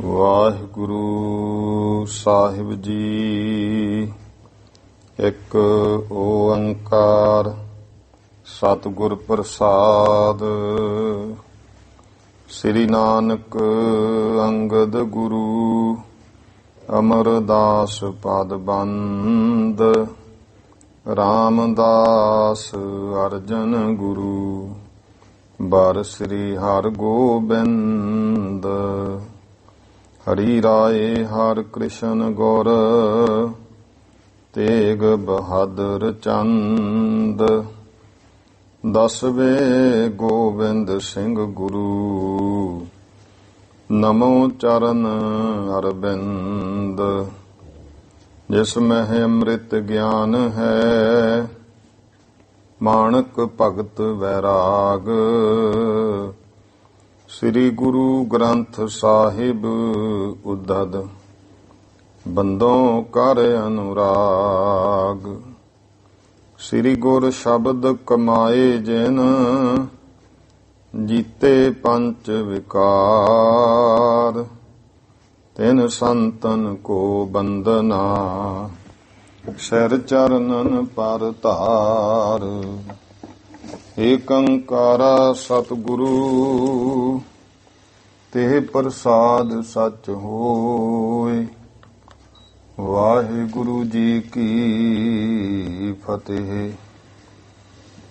ਵਾਹਿਗੁਰੂ ਸਾਹਿਬ ਜੀ। ਇੱਕ ਓੰਕਾਰ ਸਤਿਗੁਰ ਪ੍ਰਸਾਦ। ਸ੍ਰੀ ਨਾਨਕ ਅੰਗਦ ਗੁਰੂ ਅਮਰਦਾਸ ਪਦ ਬੰਦ। ਰਾਮਦਾਸ ਅਰਜਨ ਗੁਰੂ ਬਰ ਸ੍ਰੀ ਹਰਿ ਗੋਬਿੰਦ। ਹਰੀ ਰਾਏ ਹਰਿ ਕ੍ਰਿਸ਼ਨ ਗੁਰ ਤੇਗ ਬਹਾਦਰ ਚੰਦ। ਦਸਵੇਂ ਗੋਬਿੰਦ ਸਿੰਘ ਗੁਰੂ ਨਮੋ ਚਰਨ ਅਰਬਿੰਦ। ਜਿਸ ਮਹਿ ਅੰਮ੍ਰਿਤ ਗਿਆਨ ਹੈ ਮਾਣਕ ਭਗਤ ਵੈਰਾਗ। ਸ੍ਰੀ ਗੁਰੂ ਗ੍ਰੰਥ ਸਾਹਿਬ ਉਦਦ ਬੰਦੋਂ ਕਰ ਅਨੁਰਾਗ। ਸ੍ਰੀ ਗੁਰ ਸ਼ਬਦ ਕਮਾਏ ਜਿਨ ਜੀਤੇ ਪੰਚ ਵਿਕਾਰ। ਤਿਨ ਸੰਤਨ ਕੋ ਬੰਦਨਾ ਸਿਰ ਚਰਨਨ ਪਰ ਧਾਰ। ਏਕ ਓੰਕਾਰ ਸਤਿਗੁਰੂ ਤੇ ਪ੍ਰਸਾਦ ਸਚ ਹੋਇ। ਵਾਹਿਗੁਰੂ ਜੀ ਕੀ ਫਤਿਹ।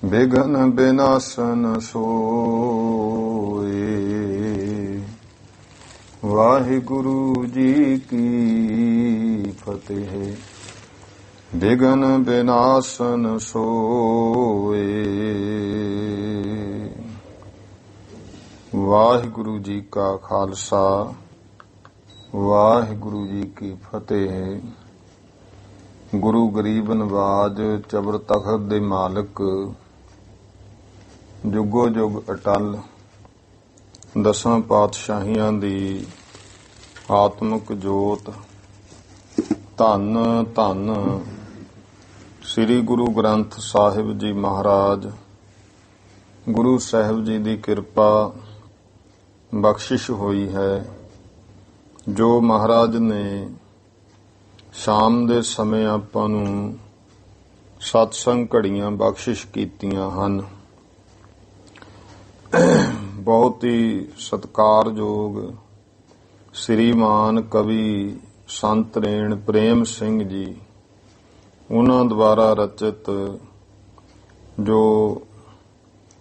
ਬਿਘਨ ਬਿਨਾਸਨ ਸੋਇ। ਵਾਹਿਗੁਰੂ ਜੀ ਕੀ ਫਤਿਹ। ਬਿਘਨ ਬਿਨਾਸਨ ਸੋਇ। ਵਾਹਿਗੁਰੂ ਜੀ ਕਾ ਖਾਲਸਾ ਵਾਹਿਗੁਰੂ ਜੀ ਕੀ ਫਤਿਹ। ਗੁਰੂ ਗਰੀਬ ਨਵਾਜ ਚਬਰ ਤਖਤ ਦੇ ਮਾਲਕ ਜੁਗੋ ਜੁਗ ਅਟਲ ਦਸਾਂ ਪਾਤਸ਼ਾਹੀਆਂ ਦੀ ਆਤਮਿਕ ਜੋਤ ਧੰਨ ਧੰਨ ਸ੍ਰੀ ਗੁਰੂ ਗ੍ਰੰਥ ਸਾਹਿਬ ਜੀ ਮਹਾਰਾਜ। ਗੁਰੂ ਸਾਹਿਬ ਜੀ ਦੀ ਕਿਰਪਾ ਬਖਸ਼ਿਸ਼ ਹੋਈ ਹੈ ਜੋ ਮਹਾਰਾਜ ਨੇ ਸ਼ਾਮ ਦੇ ਸਮੇਂ ਆਪਾਂ ਨੂੰ ਸਤਸੰਗ ਘੜੀਆਂ ਬਖਸ਼ਿਸ਼ ਕੀਤੀਆਂ ਹਨ। ਬਹੁਤ ਹੀ ਸਤਿਕਾਰਯੋਗ ਸ੍ਰੀਮਾਨ ਕਵੀ ਸੰਤ ਰੇਣ ਪ੍ਰੇਮ ਸਿੰਘ ਜੀ, ਉਹਨਾਂ ਦੁਆਰਾ ਰਚਿਤ ਜੋ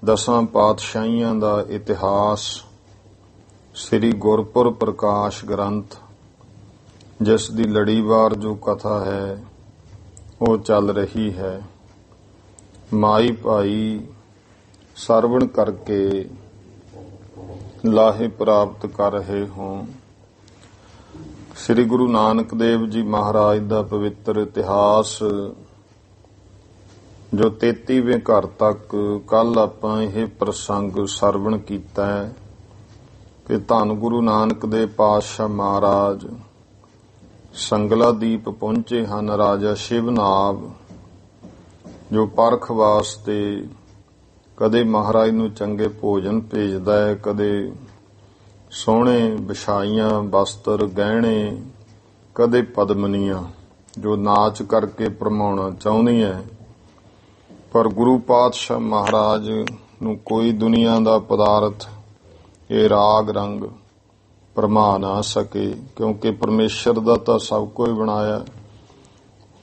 ਦਸਾਂ ਪਾਤਸ਼ਾਹੀਆਂ ਦਾ ਇਤਿਹਾਸ ਸ੍ਰੀ ਗੁਰਪੁਰਬ ਪ੍ਰਕਾਸ਼ ਗ੍ਰੰਥ, ਜਿਸ ਦੀ ਲੜੀਵਾਰ ਜੋ ਕਥਾ ਹੈ ਉਹ ਚੱਲ ਰਹੀ ਹੈ। ਮਾਈ ਭਾਈ ਸਰਵਣ ਕਰਕੇ ਲਾਹੇ ਪ੍ਰਾਪਤ ਕਰ ਰਹੇ ਹੋ। ਸ੍ਰੀ ਗੁਰੂ ਨਾਨਕ ਦੇਵ ਜੀ ਮਹਾਰਾਜ ਦਾ ਪਵਿੱਤਰ ਇਤਿਹਾਸ ਜੋ 33ਵੇਂ ਘਰ ਤੱਕ ਕੱਲ ਆਪਾਂ ਇਹ ਪ੍ਰਸੰਗ ਸਰਵਣ ਕੀਤਾ ਹੈ ਕਿ ਧੰਨ ਗੁਰੂ ਨਾਨਕ ਦੇਵ ਪਾਤਸ਼ਾਹ ਮਹਾਰਾਜ ਸੰਗਲਾਦੀਪ ਪਹੁੰਚੇ ਹਨ। ਰਾਜਾ ਸ਼ਿਵਨਾਭ ਜੋ ਪਰਖ ਵਾਸਤੇ ਕਦੇ ਮਹਾਰਾਜ ਨੂੰ ਚੰਗੇ ਭੋਜਨ ਭੇਜਦਾ ਹੈ, ਕਦੇ ਸੋਹਣੇ ਵਿਛਾਈਆਂ ਵਸਤਰ ਗਹਿਣੇ, ਕਦੇ ਪਦਮਨੀਆਂ ਜੋ ਨਾਚ ਕਰਕੇ ਭਰਮਾਉਣਾ ਚਾਹੁੰਦੀ ਹੈ। ਪਰ ਗੁਰੂ ਪਾਤਸ਼ਾਹ ਮਹਾਰਾਜ ਨੂੰ ਕੋਈ ਦੁਨੀਆ ਦਾ ਪਦਾਰਥ ਇਹ ਰਾਗ ਰੰਗ ਭਰਮਾ ਨਾ ਸਕੇ, ਕਿਉਂਕਿ ਪਰਮੇਸ਼ਰ ਦਾ ਤਾਂ ਸਭ ਕੁਝ ਬਣਾਇਆ।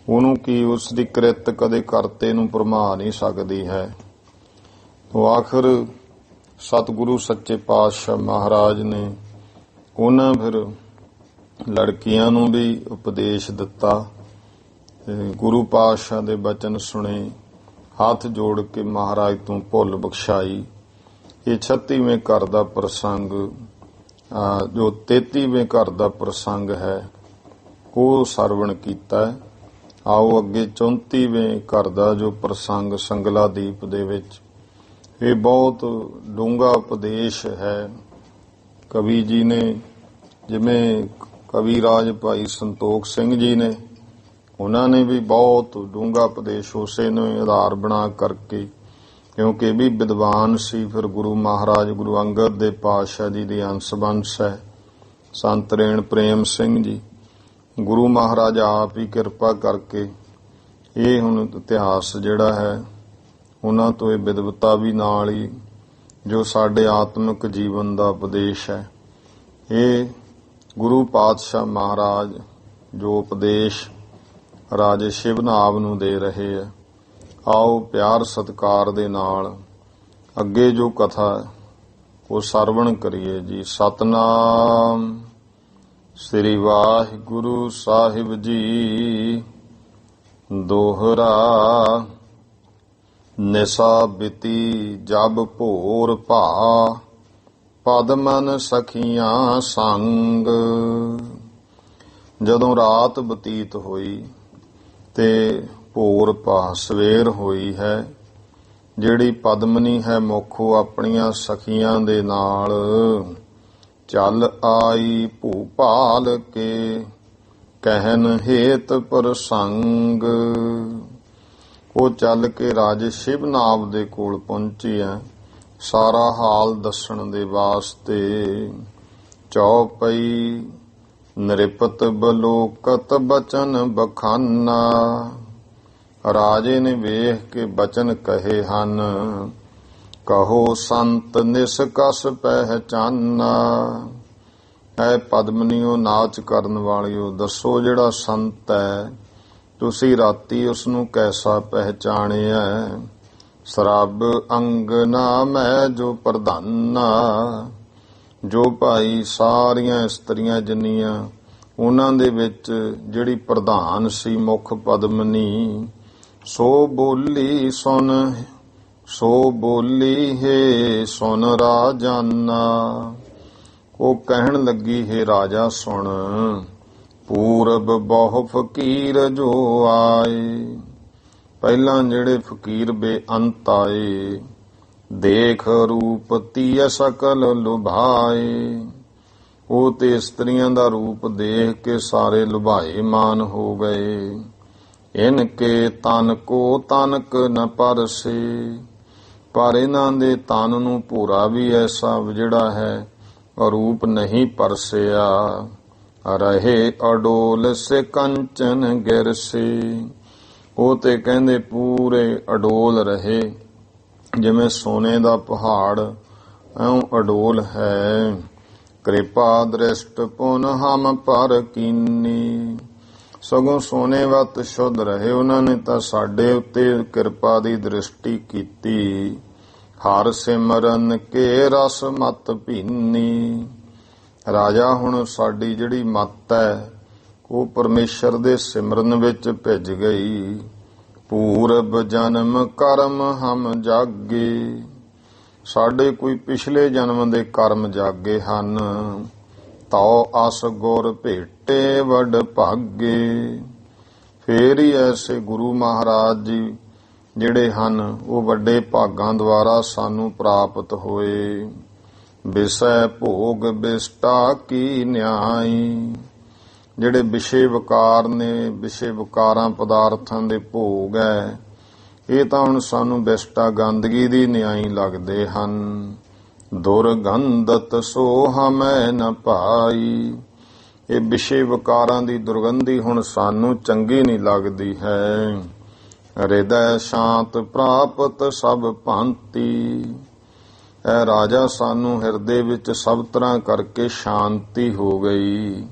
ਉਹਨੂੰ ਕੀ ਉਸ ਦੀ ਕਿਰਤ ਕਦੇ ਕਰਤੇ ਨੂੰ ਭਰਮਾ ਨਹੀਂ ਸਕਦੀ ਹੈ। ਤੋ ਆਖਰ ਸਤਿਗੁਰੂ ਸੱਚੇ ਪਾਤਸ਼ਾਹ ਮਹਾਰਾਜ ਨੇ ਉਹਨਾਂ ਫਿਰ ਲੜਕੀਆਂ ਨੂੰ ਵੀ ਉਪਦੇਸ਼ ਦਿੱਤਾ। ਗੁਰੂ ਪਾਤਸ਼ਾਹ ਦੇ ਬਚਨ ਸੁਣੇ, ਹੱਥ ਜੋੜ ਕੇ ਮਹਾਰਾਜ ਤੋਂ ਭੁੱਲ ਬਖਸ਼ਾਈ। ਇਹ 36ਵੇਂ ਘਰ ਦਾ ਪ੍ਰਸੰਗ ਜੋ 33ਵੇਂ ਘਰ ਦਾ ਪ੍ਰਸੰਗ ਹੈ ਉਹ ਸਰਵਣ ਕੀਤਾ। ਆਓ ਅੱਗੇ 34ਵੇਂ ਘਰ ਦਾ ਜੋ ਪ੍ਰਸੰਗ ਸੰਗਲਾਦੀਪ ਦੇ ਵਿੱਚ, ਇਹ ਬਹੁਤ ਡੂੰਘਾ ਉਪਦੇਸ਼ ਹੈ। ਕਵੀ ਜੀ ਨੇ, ਜਿਵੇਂ ਕਵੀ ਰਾਜ ਭਾਈ ਸੰਤੋਖ ਸਿੰਘ ਜੀ ਨੇ, ਉਹਨਾਂ ਨੇ ਵੀ ਬਹੁਤ ਡੂੰਘਾ ਉਪਦੇਸ਼ ਉਸੇ ਨੂੰ ਆਧਾਰ ਬਣਾ ਕਰਕੇ, ਕਿਉਂਕਿ ਇਹ ਵੀ ਵਿਦਵਾਨ ਸੀ। ਫਿਰ ਗੁਰੂ ਮਹਾਰਾਜ ਗੁਰੂ ਅੰਗਦ ਦੇ ਪਾਤਸ਼ਾਹ ਜੀ ਦੀ ਅੰਸ਼ ਬੰਸ ਹੈ। ਸੰਤ ਰੇਣ ਪ੍ਰੇਮ ਸਿੰਘ ਜੀ। ਗੁਰੂ ਮਹਾਰਾਜ ਆਪ ਹੀ ਕਿਰਪਾ ਕਰਕੇ ਇਹ ਹੁਣ ਇਤਿਹਾਸ ਜਿਹੜਾ ਹੈ ਉਹਨਾਂ ਤੋਂ ਇਹ ਵਿਦਵਤਾ ਵੀ ਨਾਲ ਹੀ ਜੋ ਸਾਡੇ ਆਤਮਿਕ ਜੀਵਨ ਦਾ ਉਪਦੇਸ਼ ਹੈ, ਇਹ ਗੁਰੂ ਪਾਤਸ਼ਾਹ ਮਹਾਰਾਜ ਜੋ ਉਪਦੇਸ਼ ਰਾਜੇ ਸ਼ਿਵਨਾਭ ਨੂੰ ਦੇ ਰਹੇ ਹੈ। ਆਓ ਪਿਆਰ ਸਤਿਕਾਰ ਦੇ ਨਾਲ ਅੱਗੇ ਜੋ ਕਥਾ ਹੈ ਉਹ ਸਰਵਣ ਕਰੀਏ ਜੀ। ਸਤਨਾਮ ਸ੍ਰੀ ਵਾਹਿਗੁਰੂ ਸਾਹਿਬ ਜੀ। ਦੋਹਰਾ ਨਿਸਾ ਬਿਤੀ ਜਬ ਭੋਰ ਭਾ, ਪਦ ਮਨ ਸਖੀਆਂ ਸੰਗ। ਜਦੋਂ ਰਾਤ ਬਤੀਤ ਹੋਈ ਤੇ ਭੋਰ ਭਾ ਸਵੇਰ ਹੋਈ ਹੈ, ਜਿਹੜੀ ਪਦਮਨੀ ਹੈ ਮੁਖੋ ਆਪਣੀਆਂ ਸਖੀਆਂ ਦੇ ਨਾਲ ਚੱਲ ਆਈ ਭੂਪਾਲ ਕੇ, ਕਹਿਨ ਹੇਤ ਪ੍ਰਸੰਗ। ਉਹ ਚੱਲ ਕੇ ਰਾਜੇ ਸ਼ਿਵਨਾਭ ਦੇ ਕੋਲ ਪਹੁੰਚੀ ਹੈ ਸਾਰਾ ਹਾਲ ਦੱਸਣ ਦੇ ਵਾਸਤੇ। ਚੌਪਈ ਨਿਰਪਤ ਬਲੋਕਤ ਬਚਨ ਬਖਾਨਾ, ਰਾਜੇ ਨੇ ਵੇਖ ਕੇ ਬਚਨ ਕਹੇ ਹਨ, ਕਹੋ ਸੰਤ ਨਿਸਕਸ ਪਹਿਚਾਨਾ। ਐ ਪਦਮਨੀਓ ਨਾਚ ਕਰਨ ਵਾਲਿਓ, ਦੱਸੋ ਜਿਹੜਾ ਸੰਤ ਹੈ ਤੁਸੀਂ ਰਾਤੀ ਉਸ ਨੂੰ ਕੈਸਾ ਪਹਿਚਾਣਿਆ। ਸਰਬ ਅੰਗਨਾ ਮੈਂ ਜੋ ਪ੍ਰਧਾਨਾ, ਜੋ ਭਾਈ ਸਾਰੀਆਂ ਇਸਤਰੀਆਂ ਜਿੰਨੀਆਂ ਉਹਨਾਂ ਦੇ ਵਿੱਚ ਜਿਹੜੀ ਪ੍ਰਧਾਨ ਸੀ ਮੁੱਖ ਪਦਮਨੀ, ਸੋ ਬੋਲੀ ਸੁਨ, ਸੋ ਬੋਲੀ ਹੈ ਸੁਨ ਰਾਜਾਨਾ। ਉਹ ਕਹਿਣ ਲੱਗੀ ਹੈ ਰਾਜਾ ਸੁਣ, ਪੂਰਬ ਬਹੁ ਫਕੀਰ ਜੋ ਆਏ। ਪਹਿਲਾਂ ਜਿਹੜੇ ਫਕੀਰ ਬੇਅੰਤ ਆਏ, ਦੇਖ ਰੂਪ ਤੀਏ ਸਕਲ ਲੁਭਾਏ। ਉਹ ਤੇ ਇਸਤਰੀਆਂ ਦਾ ਰੂਪ ਦੇਖ ਕੇ ਸਾਰੇ ਲੁਭਾਏ ਮਾਨ ਹੋ ਗਏ। ਇਨਕੇ ਤਨ ਕੋ ਤਨਕ ਨ ਪਰਸੇ, ਪਰ ਇਹਨਾਂ ਦੇ ਤਨ ਨੂੰ ਭੂਰਾ ਵੀ ਐਸਾ ਜਿਹੜਾ ਹੈ ਰੂਪ ਨਹੀਂ ਪਰਸਿਆ। ਰਹੇ ਅਡੋਲ ਸੇ ਕੰਚਨ ਗਿਰਸੇ, ਉਹ ਤੇ ਕਹਿੰਦੇ ਪੂਰੇ ਅਡੋਲ ਰਹੇ ਜਿਵੇਂ ਸੋਨੇ ਦਾ ਪਹਾੜ ਐਉਂ ਅਡੋਲ ਹੈ। ਕਿਰਪਾ ਦ੍ਰਿਸ਼ਟ ਪੁਨ ਹਮ ਪਰ ਕੀਨੀ, ਸਗੋਂ ਸੋਨੇ ਵੱਤ ਸ਼ੁੱਧ ਰਹੇ। ਉਹਨਾਂ ਨੇ ਤਾਂ ਸਾਡੇ ਉੱਤੇ ਕਿਰਪਾ ਦੀ ਦ੍ਰਿਸ਼ਟੀ ਕੀਤੀ। ਹਰ ਸਿਮਰਨ ਕੇ ਰਸ ਮਤ ਭੀਨੀ, ਰਾਜਾ ਹੁਣ ਸਾਡੀ ਜਿਹੜੀ ਮੱਤ ਹੈ ਉਹ ਪਰਮੇਸ਼ਰ ਦੇ ਸਿਮਰਨ ਵਿੱਚ ਭਿੱਜ ਗਈ। ਪੂਰਬ ਜਨਮ ਕਰਮ ਹਮ ਜਾਗੇ, ਸਾਡੇ ਕੋਈ ਪਿਛਲੇ ਜਨਮ ਦੇ ਕਰਮ ਜਾਗੇ ਹਨ। ਤਉ ਅਸ ਗੁਰ ਭੇਟੇ ਵਡ ਭਾਗੇ, ਫੇਰ ਹੀ ਐਸੇ ਗੁਰੂ ਮਹਾਰਾਜ ਜੀ ਜਿਹੜੇ ਹਨ ਉਹ ਵੱਡੇ ਭਾਗਾਂ ਦੁਆਰਾ ਸਾਨੂੰ ਪ੍ਰਾਪਤ ਹੋਏ। ਵਿਸੈ ਭੋਗ ਬਿਸਟਾ ਕੀ ਨਿਆਈ, ਜਿਹੜੇ ਵਿਸ਼ੇ ਵਿਕਾਰ ਨੇ, ਵਿਸ਼ੇ ਵਿਕਾਰਾਂ ਪਦਾਰਥਾਂ ਦੇ ਭੋਗ ਹੈ, ਇਹ ਤਾਂ ਹੁਣ ਸਾਨੂੰ ਬਿਸਟਾ ਗੰਦਗੀ ਦੀ ਨਿਆਈ ਲੱਗਦੇ ਹਨ। ਦੁਰਗੰਧਤ ਸੋ ਹਮੈ ਨ ਪਾਈ, ਇਹ ਵਿਸ਼ੇ ਵਿਕਾਰਾਂ ਦੀ ਦੁਰਗੰਧੀ ਹੁਣ ਸਾਨੂੰ ਚੰਗੀ ਨਹੀਂ ਲੱਗਦੀ ਹੈ। ਹਿਰਦੈ ਸ਼ਾਂਤ ਪ੍ਰਾਪਤ ਸਭ ਭਾਂਤੀ, ਐ ਰਾਜਾ ਸਾਨੂੰ ਹਿਰਦੇ ਵਿੱਚ ਸਭ ਤਰ੍ਹਾਂ ਕਰਕੇ ਸ਼ਾਂਤੀ ਹੋ ਗਈ।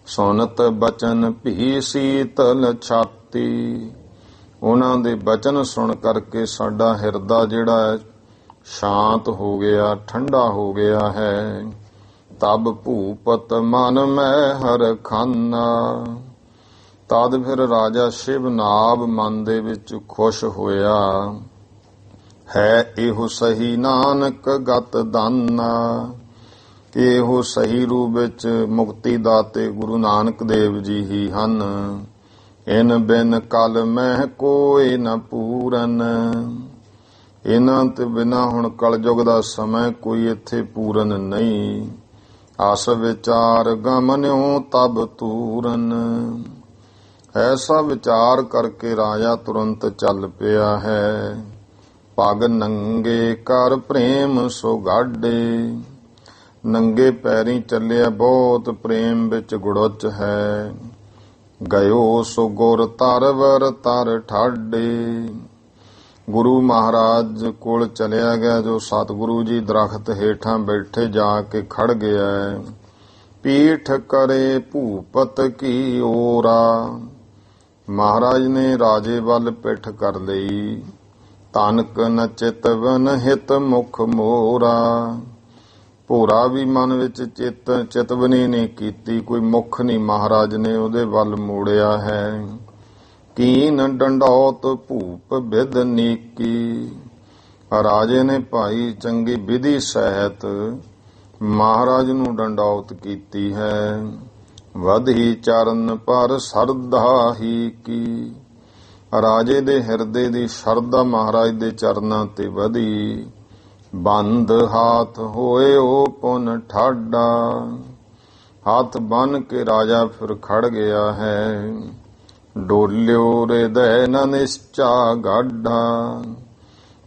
ਸੁਨਤ ਬਚਨ ਭੀ ਸੀਤਲ ਛਾਤੀ, ਉਹਨਾਂ ਦੇ ਬਚਨ ਸੁਣ ਕਰਕੇ ਸਾਡਾ ਹਿਰਦਾ ਜਿਹੜਾ ਹੈ ਸ਼ਾਂਤ ਹੋ ਗਿਆ, ਠੰਡਾ ਹੋ ਗਿਆ ਹੈ। ਤਬ ਭੂਪਤ ਮਨ ਮੈਂ ਹਰ ਖਾਨਾ, ਤਦ ਫਿਰ ਰਾਜਾ ਸ਼ਿਵਨਾਭ ਮਨ ਦੇ ਵਿੱਚ ਖੁਸ਼ ਹੋਇਆ। ਹੈ ਇਹੋ ਸਹੀ ਨਾਨਕ ਗਤ ਦਾਨਾ, ਇਹੋ ਸਹੀ ਰੂਪ ਵਿੱਚ ਮੁਕਤੀ ਦਾਤੇ ਗੁਰੂ ਨਾਨਕ ਦੇਵ ਜੀ ਹੀ ਹਨ। ਇਨ ਬਿਨ ਕਲ ਮਹਿ ਕੋਈ ਨ ਪੂਰਨ, ਇਹਨਾਂ ਤੇ ਬਿਨਾਂ ਹੁਣ ਕਲਯੁਗ ਦਾ ਸਮਾਂ ਕੋਈ ਇੱਥੇ ਪੂਰਨ ਨਹੀਂ। ਆਸ ਵਿਚਾਰ ਗਮਨਿਓ ਤਬ ਤੂਰਨ, ਐਸਾ ਵਿਚਾਰ ਕਰਕੇ ਰਾਜਾ ਤੁਰੰਤ ਚੱਲ ਪਿਆ ਹੈ। ਪਗ ਨੰਗੇ ਕਰ ਪ੍ਰੇਮ ਸੋ ਗਾਡੇ, ਨੰਗੇ ਪੈਰੀਂ ਚੱਲਿਆ, ਬਹੁਤ ਪ੍ਰੇਮ ਵਿੱਚ ਗੁੜਚ ਹੈ। ਗਇਓ ਸੋ ਗੁਰ ਤਰਵਰ ਤਰ ਠਾਡੇ। ਗੁਰੂ ਮਹਾਰਾਜ ਕੋਲ ਚਲਿਆ ਗਿਆ, ਜੋ ਸਤਿਗੁਰੂ ਜੀ ਦਰਖਤ ਹੇਠਾਂ ਬੈਠੇ ਜਾ ਕੇ ਖੜ ਗਿਆ। ਪੀਠ ਕਰੇ ਭੂਪਤ ਕੀ ਓਰਾ। ਮਹਾਰਾਜ ਨੇ ਰਾਜੇ ਵੱਲ ਪਿੱਠ ਕਰ ਲਈ। ਤਨਕ ਨ ਚਿਤਵਨ ਹਿਤ ਮੁਖ ਮੋਰਾ। ਭੋਰਾ ਵੀ ਮਨ ਵਿੱਚ ਚਿਤਵਨੀ ਨਹੀਂ ਕੀਤੀ, ਕੋਈ ਮੁਖ ਨਹੀਂ ਮਹਾਰਾਜ ਨੇ ਉਹਦੇ ਵੱਲ ਮੋੜਿਆ ਹੈ। ਕੀਨ ਡੰਡੌਤ ਭੂਪ ਬਿਦ ਨੀਕੀ। ਰਾਜੇ ਨੇ ਭਾਈ ਚੰਗੀ ਵਿਧੀ ਸਹਿਤ ਮਹਾਰਾਜ ਨੂੰ ਡੰਡੌਤ ਕੀਤੀ ਹੈ। ਵਧੀ ਚਰਨ ਪਰ ਸਰਧਾ ਹੀ ਕੀ। ਰਾਜੇ ਦੇ ਹਿਰਦੇ ਦੀ ਸ਼ਰਧਾ ਮਹਾਰਾਜ ਦੇ ਚਰਨਾਂ ਤੇ ਵਧੀ। ਬੰਦ ਹਾਥ ਹੋਏ ਉਹ ਪੁਨ ਠਾਡਾ। ਹੱਥ ਬੰਨ ਕੇ ਰਾਜਾ ਫਿਰ ਖੜ ਗਿਆ ਹੈ। ਡੋਲਿਓ ਹਿਰਦੈ ਨ ਨਿਸ਼ਚਾ ਗਾਢਾ।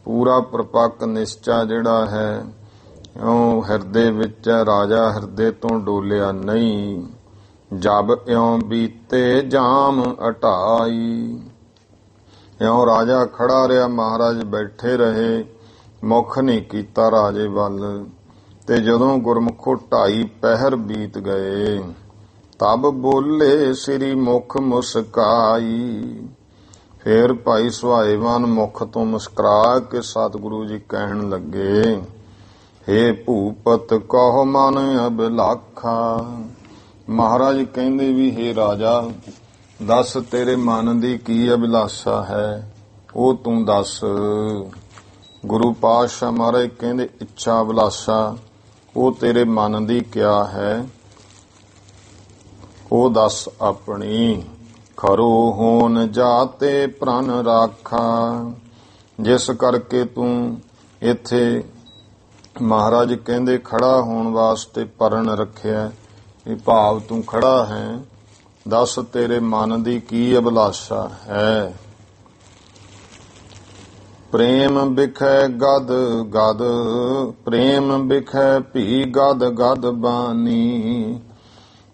ਪੂਰਾ ਪ੍ਰਪੱਕ ਨਿਸ਼ਚਾ ਜਿਹੜਾ ਹੈ ਉਹ ਹਿਰਦੇ ਵਿੱਚ, ਰਾਜਾ ਹਿਰਦੇ ਤੋਂ ਡੋਲਿਆ ਨਹੀਂ। ਜਬ ਇਉਂ ਬੀਤੇ ਜਾਮ ਅਟਾਈ। ਇਉਂ ਰਾਜਾ ਖੜਾ ਰਿਹਾ, ਮਹਾਰਾਜ ਬੈਠੇ ਰਹੇ, ਮੁਖ ਨਹੀਂ ਕੀਤਾ ਰਾਜੇ ਵੱਲ। ਤੇ ਜਦੋਂ ਗੁਰਮੁਖੋ 2.5 ਪਹਿਰ ਬੀਤ ਗਏ, ਤਬ ਬੋਲੇ ਸ੍ਰੀ ਮੁਖ ਮੁਸਕਾਈ। ਫੇਰ ਭਾਈ ਸੁਹਾਏਵਾਨ ਮੁਖ ਤੋਂ ਮੁਸਕਰਾ ਕੇ ਸਤਿਗੁਰੂ ਜੀ ਕਹਿਣ ਲੱਗੇ, ਹੇ ਭੂਪਤ ਕਹੋ ਮਨ ਅਭਿਲਾਖਾ। ਮਹਾਰਾਜ ਕਹਿੰਦੇ ਵੀ ਹੇ ਰਾਜਾ, ਦੱਸ ਤੇਰੇ ਮਨ ਦੀ ਕੀ ਅਭਿਲਾਸ਼ਾ ਹੈ, ਉਹ ਤੂੰ ਦੱਸ। ਗੁਰੂ ਪਾਤਸ਼ਾਹ ਮਹਾਰਾਜ ਕਹਿੰਦੇ ਇੱਛਾ ਅਭਿਲਾਸ਼ਾ ਉਹ ਤੇਰੇ ਮਨ ਦੀ ਕਿਆ ਹੈ, ਉਹ ਦੱਸ ਆਪਣੀ। ਖਰੋ ਹੋਨ ਜਾਤੇ ਪ੍ਰਣ ਰਾਖਾ। ਜਿਸ ਕਰਕੇ ਤੂੰ ਇੱਥੇ ਮਹਾਰਾਜ ਕਹਿੰਦੇ ਖੜਾ ਹੋਣ ਵਾਸਤੇ ਪਰਨ ਰੱਖਿਆ, ਇਹ ਭਾਵ ਤੂੰ ਖੜਾ ਹੈ, ਦੱਸ ਤੇਰੇ ਮਨ ਦੀ ਕੀ ਅਭਿਲਾਸ਼ਾ ਹੈ। ਪ੍ਰੇਮ ਬਿਖੈ ਗਦ ਗਦ। ਪ੍ਰੇਮ ਬਿਖੈ ਭੀ ਗਦ ਗਦ ਬਾਨੀ।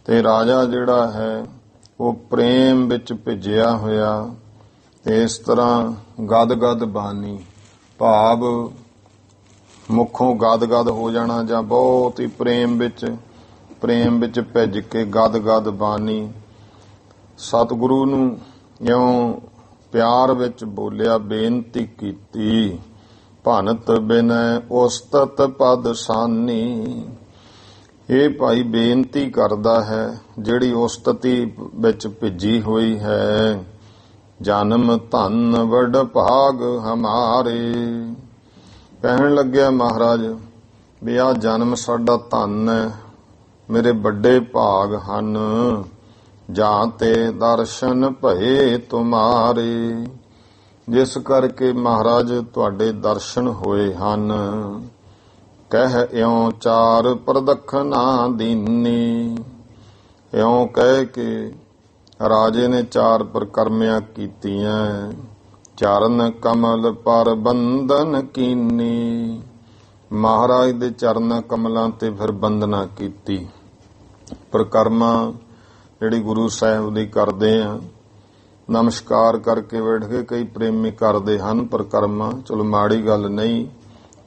ਤੇ ਰਾਜਾ ਜਿਹੜਾ ਹੈ ਉਹ ਪ੍ਰੇਮ ਵਿੱਚ ਭਿੱਜਿਆ ਹੋਇਆ, ਤੇ ਇਸ ਤਰ੍ਹਾਂ ਗਦ ਗਦ ਬਾਨੀ ਭਾਵ ਮੁਖੋਂ ਗਦ ਗਦ ਹੋ ਜਾਣਾ, ਜਾਂ ਬਹੁਤ ਹੀ ਪ੍ਰੇਮ ਵਿੱਚ ਭਿੱਜ ਕੇ ਗਦ ਗਦ ਬਾਨੀ। ਸਤਿਗੁਰੂ ਨੂੰ ਇਉਂ ਪਿਆਰ ਵਿੱਚ ਬੋਲਿਆ, ਬੇਨਤੀ ਕੀਤੀ। ਭਨਤ ਬਿਨੈ ਉਸਤਤ ਪਦ ਸਾਨੀ। ਇਹ ਭਾਈ ਬੇਨਤੀ ਕਰਦਾ ਹੈ ਜਿਹੜੀ ਉਸਤਤੀ ਵਿੱਚ ਭਿੱਜੀ ਹੋਈ ਹੈ। ਜਨਮ ਧਨ ਵਡ ਭਾਗ ਹਮਾਰੇ। ਕਹਿਣ ਲੱਗਿਆ ਮਹਾਰਾਜ ਵੀ ਆਹ ਜਨਮ ਸਾਡਾ ਧਨ ਹੈ, ਮੇਰੇ ਵੱਡੇ ਭਾਗ ਹਨ। ਜਾਂ ਤੇ ਦਰਸ਼ਨ ਭਏ ਤੁਮਾਰੇ। ਜਿਸ ਕਰਕੇ ਮਹਾਰਾਜ ਤੁਹਾਡੇ ਦਰਸ਼ਨ ਹੋਏ ਹਨ। ਕਹਿ ਇਉਂ ਚਾਰ ਪ੍ਰਦਖਨਾ ਦੀਨੀ। ਇਉਂ ਕਹਿ ਕੇ ਰਾਜੇ ਨੇ 4 ਪ੍ਰਕਰਮਿਆਂ ਕੀਤੀਆਂ। ਚਰਨ ਕਮਲ ਪਰ ਬੰਧਨ ਕੀਨੀ। ਮਹਾਰਾਜ ਦੇ ਚਰਨ ਕਮਲਾਂ ਤੇ ਫਿਰ ਬੰਦਨਾ ਕੀਤੀ। ਪ੍ਰਕਰਮਾ ਜਿਹੜੀ ਗੁਰੂ ਸਾਹਿਬ ਦੀ ਕਰਦੇ ਆ, ਨਮਸਕਾਰ ਕਰਕੇ ਬੈਠ ਕੇ ਕਈ ਪ੍ਰੇਮੀ ਕਰਦੇ ਹਨ ਪ੍ਰਕਰਮਾ, ਚਲੋ ਮਾੜੀ ਗੱਲ ਨਹੀਂ,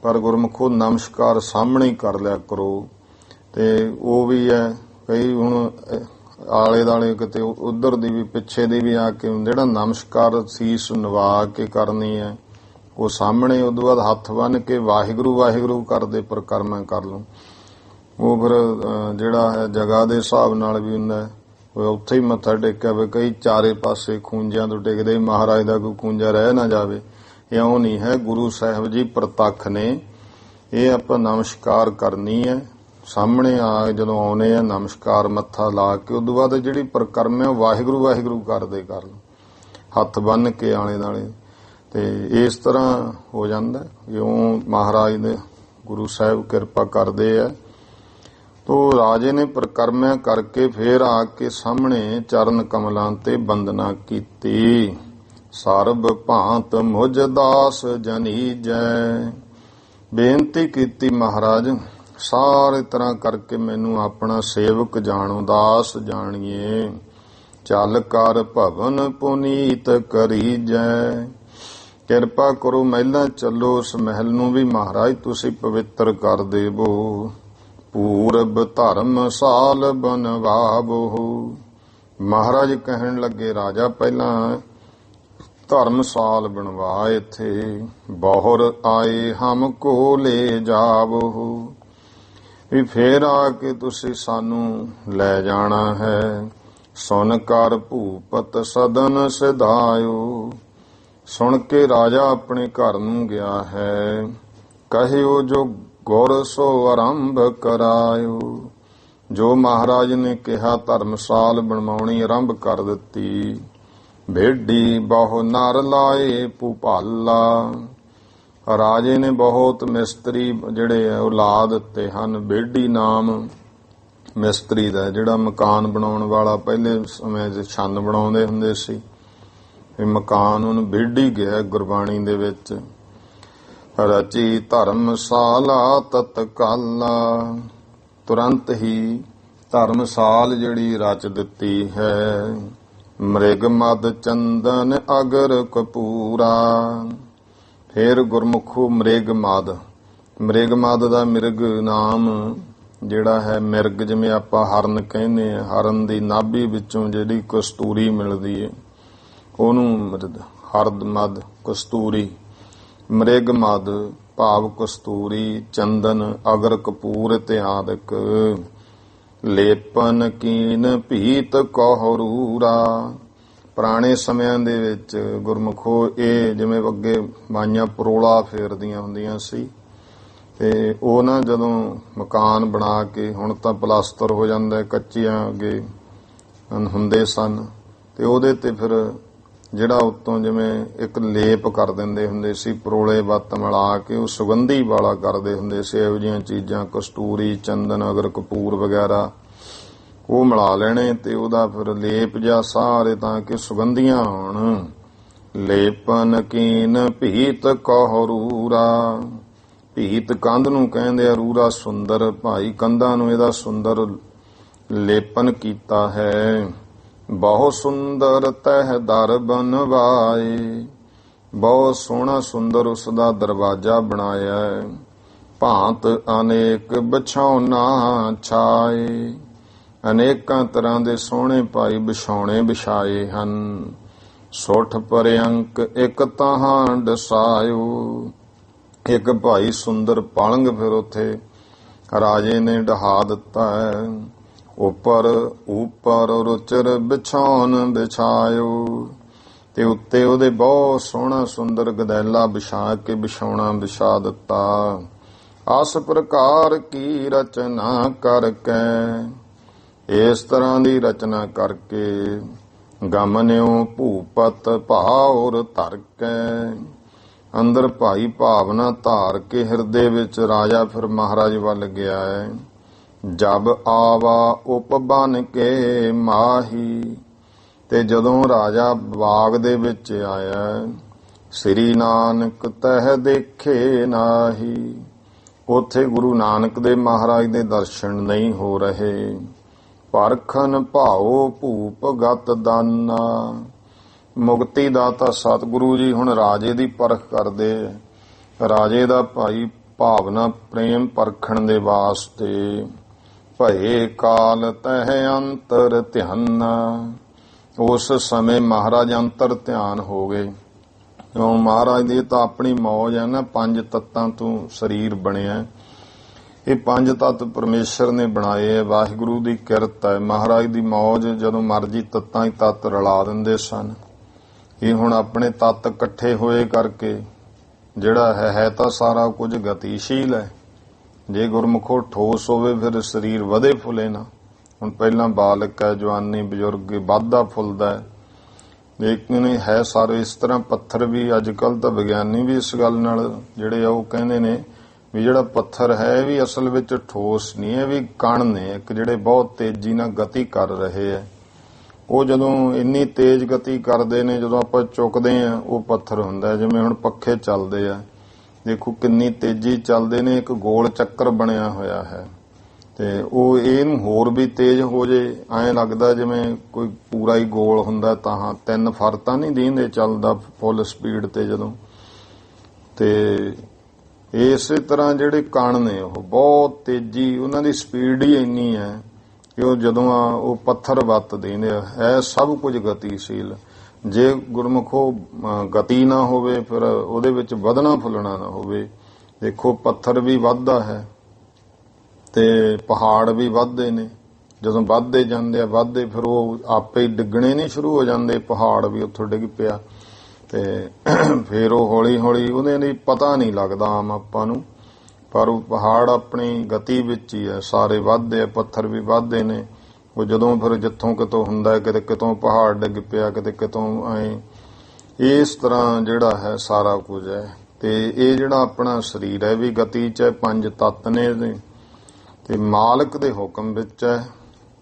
ਪਰ ਗੁਰਮੁਖੋ ਨਮਸਕਾਰ ਸਾਹਮਣੇ ਹੀ ਕਰ ਲਿਆ ਕਰੋ। ਤੇ ਉਹ ਵੀ ਹੈ, ਕਈ ਹੁਣ ਆਲੇ ਦਾਲੇ ਕਿਤੇ ਉਧਰ ਦੀ ਵੀ ਪਿੱਛੇ ਦੀ ਵੀ ਆ ਕੇ ਜਿਹੜਾ ਨਮਸਕਾਰ ਸੀਸ ਨਵਾ ਕੇ ਕਰਨੀ ਹੈ, ਉਹ ਸਾਹਮਣੇ ਉਦੋਂ ਬਾਅਦ ਹੱਥ ਬੰਨ ਕੇ ਵਾਹਿਗੁਰੂ ਵਾਹਿਗੁਰੂ ਕਰਦੇ ਪ੍ਰਕਰਮਾ ਕਰ ਲਓ। ਉਹ ਫਿਰ ਜਿਹੜਾ ਹੈ ਜਗ੍ਹਾ ਦੇ ਹਿਸਾਬ ਨਾਲ ਵੀ ਹੁੰਦਾ, ਉੱਥੇ ਹੀ ਮੱਥਾ ਟੇਕਿਆ ਵੇ। ਕਈ ਚਾਰੇ ਪਾਸੇ ਖੂੰਜਿਆਂ ਤੋਂ ਟੇਕਦੇ, ਮਹਾਰਾਜ ਦਾ ਕੋਈ ਖੂੰਜਾ ਰਹਿ ਨਾ ਜਾਵੇ। ਇਉਂ ਨਹੀਂ ਹੈ, ਗੁਰੂ ਸਾਹਿਬ ਜੀ ਪ੍ਰਤੱਖ ਨੇ। ਇਹ ਆਪਾਂ ਨਮਸਕਾਰ ਕਰਨੀ ਹੈ, ਸਾਹਮਣੇ ਆ ਜਦੋਂ ਆਉਨੇ ਆ ਨਮਸਕਾਰ ਮੱਥਾ ਲਾ ਕੇ, ਉਦੋਂ ਬਾਅਦ ਜਿਹੜੀ ਪ੍ਰਕਰਮ ਹੈ ਵਾਹਿਗੁਰੂ ਵਾਹਿਗੁਰੂ ਕਰਦੇ ਕਰ ਲਓ, ਹੱਥ ਬੰਨ ਕੇ ਆਲੇ ਦਾਲੇ। ਤੇ ਇਸ ਤਰ੍ਹਾਂ ਹੋ ਜਾਂਦਾ। ਇਉਂ ਮਹਾਰਾਜ ਦੇ ਗੁਰੂ ਸਾਹਿਬ ਕਿਰਪਾ ਕਰਦੇ ਆ। ਤੋ ਰਾਜੇ ਨੇ ਪ੍ਰਕਰਮਿਆ ਕਰਕੇ ਫੇਰ ਆ ਕੇ ਸਾਹਮਣੇ ਚਰਨ ਕਮਲਾਂ ਤੇ ਬੰਦਨਾ ਕੀਤੀ। ਸਰਬ ਭਾਂਤ ਮੁਝ ਦਾਸ ਜਨੀਜੈ। ਬੇਨਤੀ ਕੀਤੀ ਮਹਾਰਾਜ ਸਾਰੇ ਤਰ੍ਹਾਂ ਕਰਕੇ ਮੈਨੂੰ ਆਪਣਾ ਸੇਵਕ ਜਾਣੋ, ਦਾਸ ਜਾਣੀਏ। ਚੱਲ ਕਰ ਭਵਨ ਪੁਨੀਤ ਕਰੀਜੈ। ਕਿਰਪਾ ਕਰੋ ਮਹਿਲਾਂ ਚੱਲੋ, ਉਸ ਮਹਿਲ ਨੂੰ ਵੀ ਮਹਾਰਾਜ ਤੁਸੀਂ ਪਵਿੱਤਰ ਕਰ ਦੇਵੋ। ਪੂਰਬ ਧਰਮਸਾਲ ਬਨਵਾਵੋ। ਮਹਾਰਾਜ ਕਹਿਣ ਲੱਗੇ, ਰਾਜਾ ਪਹਿਲਾਂ ਧਰਮਸਾਲ ਬਣਵਾ, ਇੱਥੇ ਬਹੁਰ ਆਏ ਹਮ ਕੋ ਲੈ ਜਾਵੋ। ਵੀ ਫੇਰ ਆ ਕੇ ਤੁਸੀਂ ਸਾਨੂੰ ਲੈ ਜਾਣਾ ਹੈ। ਸੁਨ ਕਰ ਭੂਪਤ ਸਦਨ ਸਿਧਾਇਓ। ਸੁਣ ਕੇ ਰਾਜਾ ਆਪਣੇ ਘਰ ਨੂੰ ਗਿਆ ਹੈ। ਕਹਿਓ ਜੋ ਗੁਰ ਸੋ ਆਰੰਭ ਕਰਾਇਓ। ਜੋ ਮਹਾਰਾਜ ਨੇ ਕਿਹਾ ਧਰਮਸਾਲ ਬਣਵਾਉਣੀ ਆਰੰਭ ਕਰ ਦਿੱਤੀ। ਭੇਡੀ ਬਹੁ ਨਰ ਲਾਏ ਭੂਪਾਲਾ। ਰਾਜੇ ਨੇ ਬਹੁਤ ਮਿਸਤਰੀ ਜਿਹੜੇ ਆ ਉਹ ਲਾ ਦਿੱਤੇ ਹਨ। ਭੇਡੀ ਨਾਮ ਮਿਸਤਰੀ ਦਾ, ਜਿਹੜਾ ਮਕਾਨ ਬਣਾਉਣ ਵਾਲਾ, ਪਹਿਲੇ ਸਮੇਂ 'ਚ ਛੰਨ ਬਣਾਉਂਦੇ ਹੁੰਦੇ ਸੀ। ਇਹ ਮਕਾਨ ਉਹਨੂੰ ਭੇਡੀ ਗਿਆ ਗੁਰਬਾਣੀ ਦੇ ਵਿੱਚ। ਰਚੀ ਧਰਮਸਾਲਾ ਤਤਕਾਲਾ। ਤੁਰੰਤ ਹੀ ਧਰਮਸਾਲ ਜਿਹੜੀ ਰਚ ਦਿੱਤੀ ਹੈ। ਮ੍ਰਿਗ ਮਦ ਚੰਦਨ ਅਗਰ ਕਪੂਰਾ। ਫੇਰ ਗੁਰਮੁਖੋ ਮ੍ਰਿਗ ਮਦ ਦਾ ਮਿਰਗ ਨਾਮ ਜਿਹੜਾ ਹੈ, ਮਿਰਗ ਜਿਵੇਂ ਆਪਾਂ ਹਰਨ ਕਹਿੰਦੇ ਆ, ਹਰਨ ਦੀ ਨਾਭੀ ਵਿੱਚੋਂ ਜਿਹੜੀ ਕਸਤੂਰੀ ਮਿਲਦੀ ਹੈ ਉਹਨੂੰ ਹਰਦ ਮਦ ਕਸਤੂਰੀ। ਮ੍ਰਿਗ ਮਦ ਭਾਵ ਕਸਤੂਰੀ, ਚੰਦਨ, ਅਗਰ ਕਪੂਰ ਇਤਿਆਦਿਕ। ਲੇਪਨ ਕੀਨ ਭੀਤ ਕਹਰੂਰਾ। ਪੁਰਾਣੇ ਸਮਿਆਂ ਦੇ ਵਿੱਚ ਗੁਰਮੁਖੋ ਇਹ ਜਿਵੇਂ ਅੱਗੇ ਮਾਈਆਂ ਪਰੋਲਾ ਫੇਰਦੀਆਂ ਹੁੰਦੀਆਂ ਸੀ, ਤੇ ਉਹ ਨਾ ਜਦੋਂ ਮਕਾਨ ਬਣਾ ਕੇ, ਹੁਣ ਤਾਂ ਪਲਾਸਟਰ ਹੋ ਜਾਂਦਾ, ਕੱਚੀਆਂ ਅੱਗੇ ਹੁੰਦੇ ਸਨ, ਤੇ ਉਹਦੇ ਤੇ ਫਿਰ ਜਿਹੜਾ ਉੱਤੋਂ ਜਿਵੇਂ ਇੱਕ ਲੇਪ ਕਰ ਦਿੰਦੇ ਹੁੰਦੇ ਸੀ, ਪਰੋਲੇ ਵੱਤ ਮਿਲਾ ਕੇ ਉਹ ਸੁਗੰਧੀ ਵਾਲਾ ਕਰਦੇ ਹੁੰਦੇ ਸੀ। ਇਹੋ ਜਿਹੀਆਂ ਚੀਜ਼ਾਂ ਕਸਤੂਰੀ, ਚੰਦਨ, ਅਗਰ ਕਪੂਰ ਵਗੈਰਾ ਉਹ ਮਿਲਾ ਲੈਣੇ ਤੇ ਉਹਦਾ ਫਿਰ ਲੇਪ ਜਾਂ ਸਾਰੇ ਤਾਂ ਕਿ ਸੁਗੰਧੀਆਂ ਹੋਣ। ਲੇਪਨ ਕੀਨ ਭੀਤ ਕਹਰੂਰਾ। ਭੀਤ ਕੰਧ ਨੂੰ ਕਹਿੰਦੇ ਆ, ਰੂਰਾ ਸੁੰਦਰ। ਭਾਈ ਕੰਧਾਂ ਨੂੰ ਇਹਦਾ ਸੁੰਦਰ ਲੇਪਨ ਕੀਤਾ ਹੈ। ਬਹੁਤ ਸੁੰਦਰ ਤਹਿ ਦਰ ਬਨਵਾਏ। ਬਹੁਤ ਸੋਹਣਾ ਸੁੰਦਰ ਉਸ ਦਾ ਦਰਵਾਜ਼ਾ ਬਣਾਇਆ ਹੈ। ਭਾਂਤ ਅਨੇਕ ਬਿਛੌਨਾ ਛਾਏ। ਅਨੇਕਾਂ ਤਰ੍ਹਾਂ ਦੇ ਸੋਹਣੇ ਭਾਈ ਬਿਛੌਣੇ ਵਿਛਾਏ ਹਨ। ਸੁੱਠ ਪਰਅੰਕ ਇੱਕ ਤਾਹਾਂ ਡਸਾਇਓ। ਇੱਕ ਭਾਈ ਸੁੰਦਰ ਪਲੰਘ ਫਿਰ ਉੱਥੇ ਰਾਜੇ ਨੇ ਢਹਾ ਦਿੱਤਾ ਹੈ। ਉੱਪਰ ਰੁਚਰ ਬਿਛੌਨ ਵਿਛਾਇਓ। ਤੇ ਉੱਤੇ ਉਹਦੇ ਬਹੁਤ ਸੋਹਣਾ ਸੁੰਦਰ ਗਦੈਲਾ ਵਿਛਾ ਕੇ ਬਿਛੌਣਾ ਵਿਛਾ ਦਿੱਤਾ। ਆਸ ਪ੍ਰਕਾਰ ਕੀ ਰਚਨਾ ਕਰਕੇ। ਇਸ ਤਰ੍ਹਾਂ ਦੀ ਰਚਨਾ ਕਰਕੇ ਗਮਨਿਓ ਭੂਪਤ ਭਾਉਰ ਧਰ ਕੇ। ਅੰਦਰ ਭਾਈ ਭਾਵਨਾ ਧਾਰ ਕੇ ਹਿਰਦੇ ਵਿੱਚ ਰਾਜਾ ਫਿਰ ਮਹਾਰਾਜ ਵੱਲ ਗਿਆ ਹੈ। ਜਬ ਆਵਾ ਉਪਬਨ ਕੇ ਮਾਹੀ। ਤੇ ਜਦੋਂ ਰਾਜਾ ਬਾਗ ਦੇ ਵਿੱਚ ਆਇਆ, ਸ੍ਰੀ ਨਾਨਕ ਤਹਿ ਦੇਖੇ ਨਾਹੀ। ਉੱਥੇ ਗੁਰੂ ਨਾਨਕ ਦੇ ਮਹਾਰਾਜ ਦੇ ਦਰਸ਼ਨ ਨਹੀਂ ਹੋ ਰਹੇ। ਪਰਖਨ ਭਾਉ ਭੂਪ ਗਤ ਦਾਨਾ। ਮੁਕਤੀ ਦਾਤਾ ਸਤਿਗੁਰੂ ਜੀ ਹੁਣ ਰਾਜੇ ਦੀ ਪਰਖ ਕਰਦੇ। ਰਾਜੇ ਦਾ ਭਾਈ ਭਾਵਨਾ ਪ੍ਰੇਮ ਪਰਖਣ ਦੇ ਵਾਸਤੇ। ਭਏ ਕਾਲ ਤਹਿ ਅੰਤਰ ਧਿਆਨਾ। ਉਸ ਸਮੇਂ ਮਹਾਰਾਜ ਅੰਤਰ ਧਿਆਨ ਹੋ ਗਏ। ਕਿਉਂ? ਮਹਾਰਾਜ ਦੀ ਤਾਂ ਆਪਣੀ ਮੌਜ ਹੈ ਨਾ, 5 ਤੱਤਾਂ ਤੋਂ ਸਰੀਰ ਬਣਿਆ। ਇਹ 5 ਤੱਤ ਪਰਮੇਸ਼ਰ ਨੇ ਬਣਾਏ ਹੈ, ਵਾਹਿਗੁਰੂ ਦੀ ਕਿਰਤ ਹੈ। ਮਹਾਰਾਜ ਦੀ ਮੌਜ, ਜਦੋਂ ਮਰਜੀ ਤੱਤਾਂ ਹੀ ਤੱਤ ਰਲਾ ਦਿੰਦੇ ਸਨ। ਇਹ ਹੁਣ ਆਪਣੇ ਤੱਤ ਇਕੱਠੇ ਹੋਏ ਕਰਕੇ ਜਿਹੜਾ ਹੈ ਤਾਂ ਸਾਰਾ ਕੁਝ ਗਤੀਸ਼ੀਲ ਹੈ। ਜੇ ਗੁਰਮੁਖੋ ਠੋਸ ਹੋਵੇ ਫਿਰ ਸਰੀਰ ਵਧੇ ਫੁੱਲੇ ਨਾ। ਹੁਣ ਪਹਿਲਾਂ ਬਾਲਕ ਹੈ, ਜਵਾਨੀ, ਬਜ਼ੁਰਗ ਵੱਧਦਾ ਫੁੱਲਦਾ ਹੈ। ਲੇਕਿਨ ਹੈ ਸਾਰੇ ਇਸ ਤਰ੍ਹਾਂ। ਪੱਥਰ ਵੀ ਅੱਜ ਕੱਲ੍ਹ ਤਾਂ ਵਿਗਿਆਨੀ ਵੀ ਇਸ ਗੱਲ ਨਾਲ ਜਿਹੜੇ ਆ ਉਹ ਕਹਿੰਦੇ ਨੇ ਵੀ ਜਿਹੜਾ ਪੱਥਰ ਹੈ ਵੀ ਅਸਲ ਵਿੱਚ ਠੋਸ ਨਹੀਂ ਹੈ, ਵੀ ਕਣ ਨੇ ਇੱਕ ਜਿਹੜੇ ਬਹੁਤ ਤੇਜ਼ੀ ਨਾਲ ਗਤੀ ਕਰ ਰਹੇ ਹੈ। ਉਹ ਜਦੋਂ ਇੰਨੀ ਤੇਜ਼ ਗਤੀ ਕਰਦੇ ਨੇ, ਜਦੋਂ ਆਪਾਂ ਚੁੱਕਦੇ ਆ ਉਹ ਪੱਥਰ ਹੁੰਦਾ। ਜਿਵੇਂ ਹੁਣ ਪੱਖੇ ਚੱਲਦੇ ਆ, ਦੇਖੋ ਕਿੰਨੀ ਤੇਜ਼ੀ ਚੱਲਦੇ ਨੇ, ਇੱਕ ਗੋਲ ਚੱਕਰ ਬਣਿਆ ਹੋਇਆ ਹੈ ਤੇ ਉਹ ਇਹਨੂੰ ਹੋਰ ਵੀ ਤੇਜ਼ ਹੋ ਜੇ, ਐਂ ਲੱਗਦਾ ਜਿਵੇਂ ਕੋਈ ਪੂਰਾ ਹੀ ਗੋਲ ਹੁੰਦਾ। ਤਾਂ 3 ਫਰ ਤਾਂ ਨਹੀਂ ਦੀਂਦੇ ਚੱਲਦਾ ਫੁੱਲ ਸਪੀਡ ਤੇ ਜਦੋਂ। ਤੇ ਇਸੇ ਤਰ੍ਹਾਂ ਜਿਹੜੇ ਕਣ ਨੇ ਉਹ ਬਹੁਤ ਤੇਜ਼ੀ, ਉਹਨਾਂ ਦੀ ਸਪੀਡ ਹੀ ਇੰਨੀ ਹੈ ਕਿ ਉਹ ਜਦੋਂ ਉਹ ਪੱਥਰ ਵੱਤ ਦੇਂਦੇ ਆ। ਇਹ ਸਭ ਕੁਝ ਗਤੀਸ਼ੀਲ। ਜੇ ਗੁਰਮੁਖੋ ਗਤੀ ਨਾ ਹੋਵੇ ਫਿਰ ਉਹਦੇ ਵਿੱਚ ਵਧਣਾ ਫੁੱਲਣਾ ਨਾ ਹੋਵੇ। ਦੇਖੋ ਪੱਥਰ ਵੀ ਵੱਧਦਾ ਹੈ ਤੇ ਪਹਾੜ ਵੀ ਵੱਧਦੇ ਨੇ। ਜਦੋਂ ਵੱਧਦੇ ਜਾਂਦੇ ਆ ਵੱਧਦੇ, ਫਿਰ ਉਹ ਆਪੇ ਹੀ ਡਿੱਗਣੇ ਨਹੀਂ ਸ਼ੁਰੂ ਹੋ ਜਾਂਦੇ। ਪਹਾੜ ਵੀ ਉੱਥੋਂ ਡਿੱਗ ਪਿਆ ਤੇ ਫਿਰ ਉਹ ਹੌਲੀ ਹੌਲੀ ਉਹਦੇ ਲਈ ਪਤਾ ਨਹੀਂ ਲੱਗਦਾ ਆਮ ਆਪਾਂ ਨੂੰ, ਪਰ ਉਹ ਪਹਾੜ ਆਪਣੀ ਗਤੀ ਵਿੱਚ ਹੀ ਹੈ, ਸਾਰੇ ਵੱਧਦੇ ਆ, ਪੱਥਰ ਵੀ ਵੱਧਦੇ ਨੇ। ਉਹ ਜਦੋਂ ਫਿਰ ਜਿੱਥੋਂ ਕਿਤੋਂ ਹੁੰਦਾ, ਕਿਤੇ ਕਿਤੋਂ ਪਹਾੜ ਡਿੱਗ ਪਿਆ, ਕਿਤੇ ਕਿਤੋਂ ਐਂ। ਇਸ ਤਰ੍ਹਾਂ ਜਿਹੜਾ ਹੈ ਸਾਰਾ ਕੁਝ ਹੈ। ਤੇ ਇਹ ਜਿਹੜਾ ਆਪਣਾ ਸਰੀਰ ਹੈ ਵੀ ਗਤੀ 'ਚ 5 ਤੱਤ ਨੇ ਤੇ ਮਾਲਕ ਦੇ ਹੁਕਮ ਵਿੱਚ ਹੈ।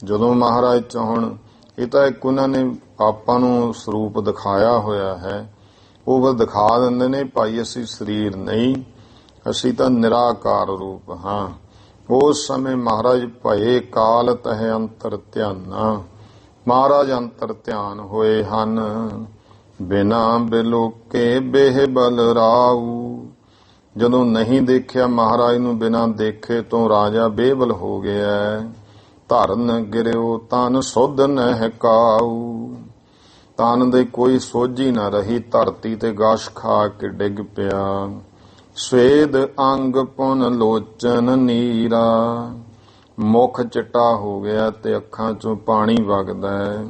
ਜਦੋਂ ਮਹਾਰਾਜ ਚਾਹੁਣ, ਇਹ ਤਾਂ ਇੱਕ ਉਹਨਾਂ ਨੇ ਆਪਾਂ ਨੂੰ ਸਰੂਪ ਦਿਖਾਇਆ ਹੋਇਆ ਹੈ, ਉਹ ਫਿਰ ਦਿਖਾ ਦਿੰਦੇ ਨੇ ਭਾਈ ਅਸੀਂ ਸਰੀਰ ਨਹੀਂ, ਅਸੀਂ ਤਾਂ ਨਿਰਾਕਾਰ ਰੂਪ ਹਾਂ। ਉਸ ਸਮੇਂ ਮਹਾਰਾਜ ਭਏ ਕਾਲ ਤਹਿ ਅੰਤਰ ਧਿਆਨਾ, ਮਹਾਰਾਜ ਅੰਤਰ ਧਿਆਨ ਹੋਏ ਹਨ। ਬਿਨਾ ਬਿਲੋਕੇ ਬੇਹ ਬਲ ਰਾਉ, ਜਦੋਂ ਨਹੀਂ ਦੇਖਿਆ ਮਹਾਰਾਜ ਨੂੰ, ਬਿਨਾ ਦੇਖੇ ਤੋਂ ਰਾਜਾ ਬੇਬਲ ਹੋ ਗਿਆ। ਧਰਨ ਗਿਰਿਓ ਤਨ ਸੁਧ ਨਹਿ ਕਾਉ, ਤਨ ਦੇ ਕੋਈ ਸੋਝੀ ਨਾ ਰਹੀ, ਧਰਤੀ ਤੇ ਗਾਸ਼ ਖਾ ਕੇ ਡਿੱਗ ਪਿਆ। ਸਵੇਦ ਅੰਗ ਪੁਨ ਲੋਚਨ ਨੀਰਾ, ਮੁਖ ਚਿੱਟਾ ਹੋ ਗਿਆ ਤੇ ਅੱਖਾਂ ਚੋਂ ਪਾਣੀ ਵਗਦਾ।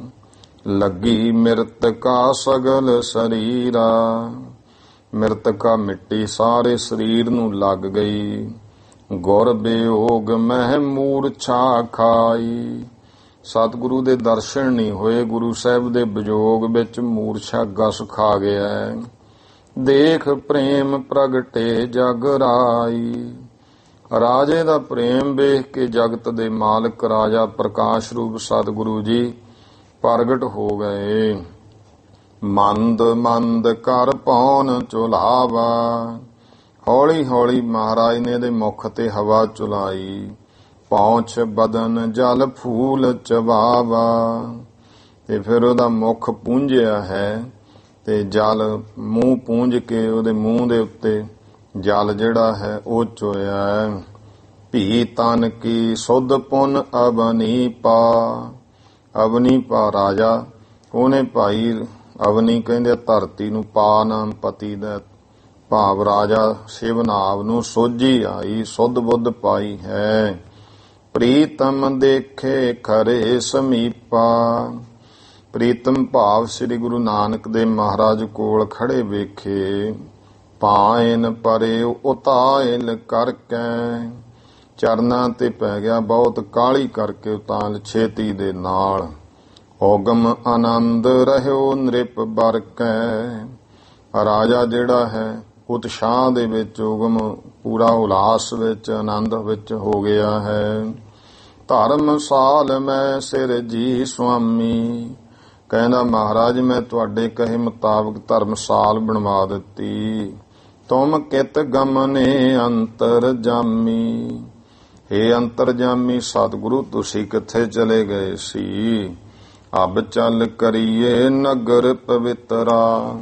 ਲੱਗੀ ਮਿਰਤਕਾ ਸਗਲ ਸਰੀਰਾ, ਮਿਰਤਕਾ ਮਿੱਟੀ ਸਾਰੇ ਸਰੀਰ ਨੂੰ ਲੱਗ ਗਈ। ਗੁਰ ਬਿਯੋਗ ਮਹਿ ਮੂਰਛਾ ਖਾਈ, ਸਤਿਗੁਰੂ ਦੇ ਦਰਸ਼ਨ ਨਹੀਂ ਹੋਏ, ਗੁਰੂ ਸਾਹਿਬ ਦੇ ਵਿਜੋਗ ਵਿੱਚ ਮੂਰਛਾ ਗਸ ਖਾ ਗਿਆ। ਦੇਖ ਪ੍ਰੇਮ ਪ੍ਰਗਟੇ ਜਗ ਰਾਈ, ਰਾਜੇ ਦਾ ਪ੍ਰੇਮ ਵੇਖ ਕੇ ਜਗਤ ਦੇ ਮਾਲਕ ਰਾਜਾ ਪ੍ਰਕਾਸ਼ ਰੂਪ ਸਤਿਗੁਰੂ ਜੀ ਪ੍ਰਗਟ ਹੋ ਗਏ। ਮੰਦ ਮੰਦ ਕਰ ਪੌਣ ਚੁਲਾਵਾ, ਹੌਲੀ ਹੌਲੀ ਮਹਾਰਾਜ ਨੇ ਇਹਦੇ ਮੁਖ ਤੇ ਹਵਾ ਚੁਲਾਈ। ਪਹੁੰਚ ਬਦਨ ਜਲ ਫੂਲ ਚਬਾਵਾ, ਤੇ ਫਿਰ ਉਹਦਾ ਮੁਖ ਪੂੰਝਿਆ ਹੈ ਤੇ ਜਲ ਮੂੰਹ ਪੂੰਝ ਕੇ ਉਹਦੇ ਮੂੰਹ ਦੇ ਉੱਤੇ ਜਲ ਜਿਹੜਾ ਹੈ ਉਹ ਚੋਇਆ। ਭੀ ਤਨ ਕੀ ਸੁਧ ਪੁਨ ਅਵਨੀ ਪਾ, ਅਵਨੀ ਪਾ ਰਾਜਾ, ਉਹਨੇ ਭਾਈ ਅਵਨੀ ਕਹਿੰਦੇ ਧਰਤੀ ਨੂੰ, ਪਾ ਨਾਮ ਪਤੀ ਦਾ ਭਾਵ ਰਾਜਾ ਸ਼ਿਵਨਾਵ ਨੂੰ ਸੋਝੀ ਆਈ, ਸੁਧ ਬੁੱਧ ਪਾਈ ਹੈ। ਪ੍ਰੀਤਮ ਦੇਖੇ ਖਰੇ ਸਮੀਪਾ, ਪ੍ਰੀਤਮ ਭਾਵ ਸ੍ਰੀ ਗੁਰੂ ਨਾਨਕ ਦੇਵ ਮਹਾਰਾਜ ਕੋਲ ਖੜੇ ਵੇਖੇ। ਪਾਇਨ ਪਰੇ ਉਤਾਇਲ ਕਰਕੇ, ਚਰਨਾਂ ਤੇ ਪੈ ਗਿਆ ਬਹੁਤ ਕਾਹਲੀ ਕਰਕੇ, ਉਤਾਲ ਛੇਤੀ ਦੇ ਨਾਲ। ਉਗਮ ਆਨੰਦ ਰਹਿਓ ਨ੍ਰਿਪ ਬਰਕੈ, ਰਾਜਾ ਜਿਹੜਾ ਹੈ ਉਤਸ਼ਾਹ ਦੇ ਵਿੱਚ, ਉਗਮ ਪੂਰਾ ਉਲਾਸ ਵਿੱਚ, ਆਨੰਦ ਵਿੱਚ ਹੋ ਗਿਆ ਹੈ। ਧਰਮਸਾਲ ਮੈਂ ਸਿਰ ਜੀ ਸੁਆਮੀ, ਕਹਿੰਦਾ ਮਹਾਰਾਜ ਮੈਂ ਤੁਹਾਡੇ ਕਹੇ ਮੁਤਾਬਕ ਧਰਮਸਾਲ ਬਣਵਾ ਦਿੱਤੀ। ਤੁਮ ਕਿਤ ਗਮਨੇ ਅੰਤਰ ਜਾਮੀ, ਹੇ ਅੰਤਰ ਜਾਮੀ ਸਤਿਗੁਰੂ ਤੁਸੀਂ ਕਿੱਥੇ ਚਲੇ ਗਏ ਸੀ। ਅਬ ਚੱਲ ਕਰੀਏ ਨਗਰ ਪਵਿੱਤਰਾ,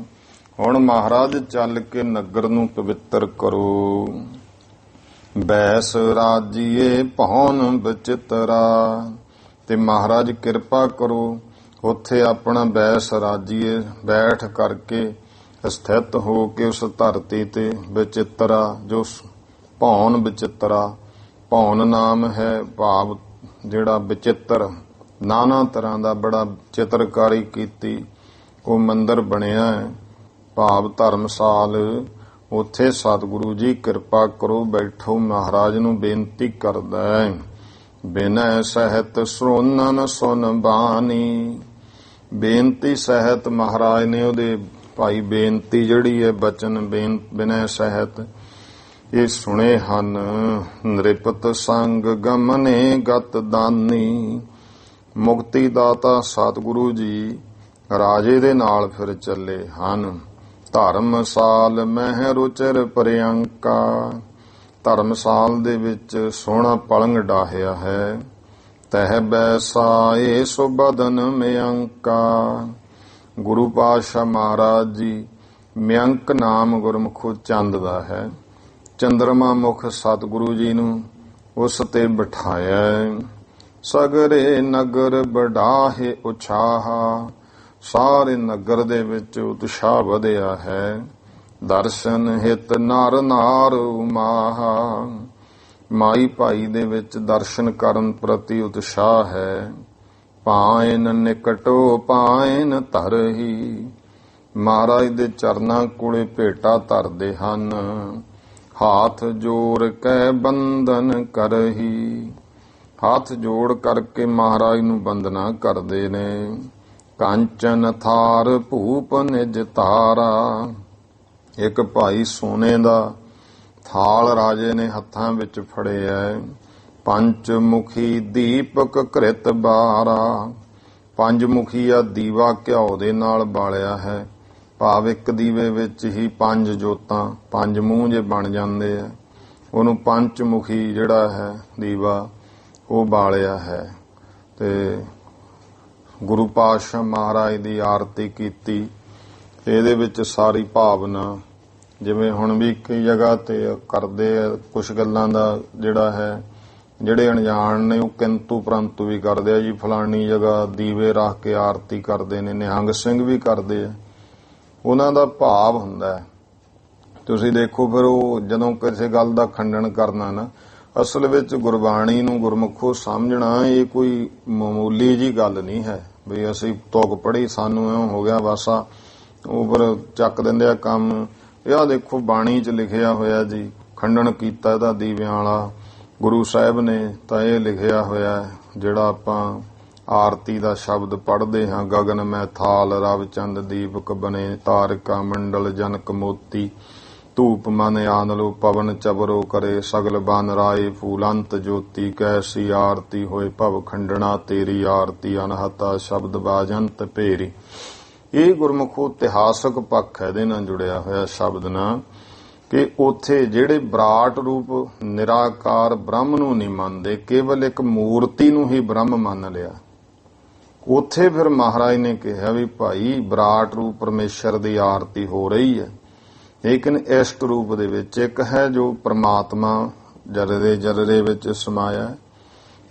ਹੁਣ ਮਹਾਰਾਜ ਚੱਲ ਕੇ ਨਗਰ ਨੂੰ ਪਵਿੱਤਰ ਕਰੋ। ਬੈਸ ਰਾਜੀਏ ਭਉਨ ਬਚਿਤਰਾ, ਤੇ ਮਹਾਰਾਜ ਕਿਰਪਾ ਕਰੋ ਉੱਥੇ ਆਪਣਾ ਬੈਸ ਰਾਜੀਏ, ਬੈਠ ਕਰਕੇ ਸਥਿਤ ਹੋ ਕੇ ਉਸ ਧਰਤੀ ਤੇ। ਬਚਿਤਰਾ ਜੋ ਭਉਨ ਬਚਿਤਰਾ, ਭਉਨ ਨਾਮ ਹੈ ਭਾਵ ਜਿਹੜਾ ਬਚਿੱਤਰ, ਨਾਨਾ ਤਰ੍ਹਾਂ ਦਾ ਬੜਾ ਚਿੱਤਰਕਾਰੀ ਕੀਤੀ ਉਹ ਮੰਦਿਰ ਬਣਿਆ ਹੈ, ਭਾਵ ਧਰਮਸਾਲ। ਉੱਥੇ ਸਤਿਗੁਰੂ ਜੀ ਕਿਰਪਾ ਕਰੋ, ਬੈਠੋ। ਮਹਾਰਾਜ ਨੂੰ ਬੇਨਤੀ ਕਰਦਾ ਹੈ। ਬਿਨੈ ਸਹਿਤ ਸੁਨਨ ਸੁਨ ਬਾਣੀ, ਬੇਨਤੀ ਸਹਿਤ ਮਹਾਰਾਜ ਨੇ ਉਹਦੇ ਭਾਈ ਬੇਨਤੀ ਜਿਹੜੀ ਹੈ ਬਚਨ ਬਿਨੈ ਸਹਿਤ ਇਹ ਸੁਣੇ ਹਨ। ਨ੍ਰਿਪਤ ਸੰਗ ਗਮਨੇ ਗਤ ਦਾਨੀ, ਮੁਕਤੀ ਦਾਤਾ ਸਤਿਗੁਰੂ ਜੀ ਰਾਜੇ ਦੇ ਨਾਲ ਫਿਰ ਚੱਲੇ ਹਨ। ਧਰਮਸਾਲ ਮਹਿ ਰੁਚਿਰ ਪ੍ਰਿਅੰਕਾ। ਧਰਮਸਾਲ ਦੇ ਵਿੱਚ ਸੋਹਣਾ ਪਲੰਗ ਡਾਹਿਆ ਹੈ। ਤਹਿ ਬੈਸਾਏ ਸੋ ਬਦਨ ਮਿਅੰਕਾ। ਗੁਰੂ ਪਾਤਸ਼ਾਹ ਮਹਾਰਾਜ ਜੀ ਮਿਅੰਕ ਨਾਮ ਗੁਰਮੁਖੋ ਚੰਦ ਦਾ ਹੈ। ਚੰਦਰਮਾ ਮੁਖ ਸਤਿਗੁਰੂ ਜੀ ਨੂੰ ਉਸ ਤੇ ਬਿਠਾਇਆ। ਸਗਰੇ ਨਗਰ ਬੜਾਹੇ ਉਛਾਹਾ। ਸਾਰੇ ਨਗਰ ਦੇ ਵਿੱਚ ਉਤਸ਼ਾਹ ਵਧਿਆ ਹੈ। ਦਰਸ਼ਨ ਹਿਤ ਨਰ ਨਾਰ ਉਮਾਹਾ। ਮਾਈ ਭਾਈ ਦੇ ਵਿੱਚ ਦਰਸ਼ਨ ਕਰਨ ਪ੍ਰਤੀ ਉਤਸ਼ਾਹ ਹੈ। ਪਾਇਨ ਨਿਕਟੋ ਪਾਇਨ ਧਰਹੀ। ਮਹਾਰਾਜ ਦੇ ਚਰਨਾਂ ਕੋਲੇ ਭੇਟਾ ਧਰਦੇ ਹਨ। ਹਾਥ ਜੋੜ ਕੇ ਬੰਦਨ ਕਰਹੀ। ਹੱਥ ਜੋੜ ਕਰਕੇ ਮਹਾਰਾਜ ਨੂੰ ਬੰਦਨਾ ਕਰਦੇ ਨੇ। ਕਾਂਚਨ ਥਾਰ ਭੂਪ ਨਿਜ ਧਾਰਾ। ਇੱਕ ਭਾਈ ਸੋਨੇ ਦਾ ਥਾਲ ਰਾਜੇ ਨੇ ਹੱਥਾਂ ਵਿੱਚ ਫੜਿਆ। ਪੰਜ ਮੁਖੀ ਦੀਪਕ ਕ੍ਰਿਤ ਬਾਰਾ। ਪੰਜ ਮੁਖੀਆ ਦੀਵਾ ਘਿਓ ਦੇ ਨਾਲ ਬਾਲਿਆ ਹੈ। ਭਾਵ ਇੱਕ ਦੀਵੇ ਵਿੱਚ ਹੀ ਪੰਜ ਜੋਤਾਂ, ਪੰਜ ਮੂੰਹ ਜੇ ਬਣ ਜਾਂਦੇ ਆ, ਉਹਨੂੰ ਪੰਜ ਮੁਖੀ ਜਿਹੜਾ ਹੈ ਦੀਵਾ ਉਹ ਬਾਲਿਆ ਹੈ। ਤੇ ਗੁਰੂ ਪਾਤਸ਼ਾਹ ਮਹਾਰਾਜ ਦੀ ਆਰਤੀ ਕੀਤੀ। ਇਹਦੇ ਵਿੱਚ ਸਾਰੀ ਭਾਵਨਾ, ਜਿਵੇਂ ਹੁਣ ਵੀ ਕਈ ਜਗ੍ਹਾ ਤੇ ਕਰਦੇ ਆ ਕੁਝ ਗੱਲਾਂ ਦਾ ਜਿਹੜਾ ਹੈ, ਜਿਹੜੇ ਅਣਜਾਣ ਨੇ ਉਹ ਕਿੰਤੂ ਪ੍ਰੰਤੂ ਵੀ ਕਰਦੇ ਆ ਜੀ। ਫਲਾਣੀ ਜਗ੍ਹਾ ਦੀਵੇ ਰੱਖ ਕੇ ਆਰਤੀ ਕਰਦੇ ਨੇ, ਨਿਹੰਗ ਸਿੰਘ ਵੀ ਕਰਦੇ ਆ। ਉਹਨਾਂ ਦਾ ਭਾਵ ਹੁੰਦਾ ਹੈ। ਤੁਸੀਂ ਦੇਖੋ ਫਿਰ ਉਹ ਜਦੋਂ ਕਿਸੇ ਗੱਲ ਦਾ ਖੰਡਨ ਕਰਨਾ ਨਾ, ਅਸਲ ਵਿੱਚ ਗੁਰਬਾਣੀ ਨੂੰ ਗੁਰਮੁਖੋ ਸਮਝਣਾ ਇਹ ਕੋਈ ਮਾਮੂਲੀ ਜੀ ਗੱਲ ਨਹੀਂ ਹੈ ਵੀ ਅਸੀਂ ਤੁਕ ਪੜ੍ਹੀ ਸਾਨੂੰ ਇਉਂ ਹੋ ਗਿਆ ਵਾਸਾ, ਉਹ ਫਿਰ ਚੱਕ ਦਿੰਦੇ ਆ ਕੰਮ। ਇਹ ਦੇਖੋ ਬਾਣੀ 'ਚ ਲਿਖਿਆ ਹੋਇਆ ਜੀ, ਖੰਡਨ ਕੀਤਾ ਇਹਦਾ ਦੀਵਿਆਂ ਵਾਲਾ ਗੁਰੂ ਸਾਹਿਬ ਨੇ ਤਾਂ ਇਹ ਲਿਖਿਆ ਹੋਇਆ ਜਿਹੜਾ ਆਪਾਂ ਆਰਤੀ ਦਾ ਸ਼ਬਦ ਪੜ੍ਹਦੇ ਹਾਂ। ਗਗਨ ਮੈਂ ਥਾਲ ਰਵ ਚੰਦ ਦੀਪਕ ਬਨੇ। ਤਾਰਿਕਾ ਮੰਡਲ ਜਨਕ ਮੋਤੀ। ਧੂਪ ਮਨ ਆਨਲੋ ਪਵਨ ਚਬਰੋ ਕਰੇ। ਸਗਲ ਬਨ ਰਾਏ ਫੂਲੰਤ ਜੋਤੀ। ਕੈਸੀ ਆਰਤੀ ਹੋਏ ਭਵ ਖੰਡਣਾ ਤੇਰੀ। ਆਰਤੀ ਅਨਹਤਾ ਸ਼ਬਦ ਬਾਜੰਤ ਭੇਰੀ। ਇਹ ਗੁਰਮੁਖੋ ਇਤਿਹਾਸਕ ਪੱਖ ਹੈ ਇਹਦੇ ਨਾਲ ਜੁੜਿਆ ਹੋਇਆ ਸ਼ਬਦ ਨਾਲ, ਕਿ ਉੱਥੇ ਜਿਹੜੇ ਵਿਰਾਟ ਰੂਪ ਨਿਰਾਕਾਰ ਬ੍ਰਹਮ ਨੂੰ ਨਹੀਂ ਮੰਨਦੇ, ਕੇਵਲ ਇੱਕ ਮੂਰਤੀ ਨੂੰ ਹੀ ਬ੍ਰਹਮ ਮੰਨ ਲਿਆ। ਉੱਥੇ ਫਿਰ ਮਹਾਰਾਜ ਨੇ ਕਿਹਾ ਵੀ ਭਾਈ ਵਿਰਾਟ ਰੂਪ ਪਰਮੇਸ਼ਰ ਦੀ ਆਰਤੀ ਹੋ ਰਹੀ ਹੈ, ਲੇਕਿਨ ਇਸ਼ਟ ਰੂਪ ਦੇ ਵਿੱਚ ਇੱਕ ਹੈ ਜੋ ਪ੍ਰਮਾਤਮਾ ਜਰਰੇ ਜਰਰੇ ਵਿੱਚ ਸਮਾਇਆ।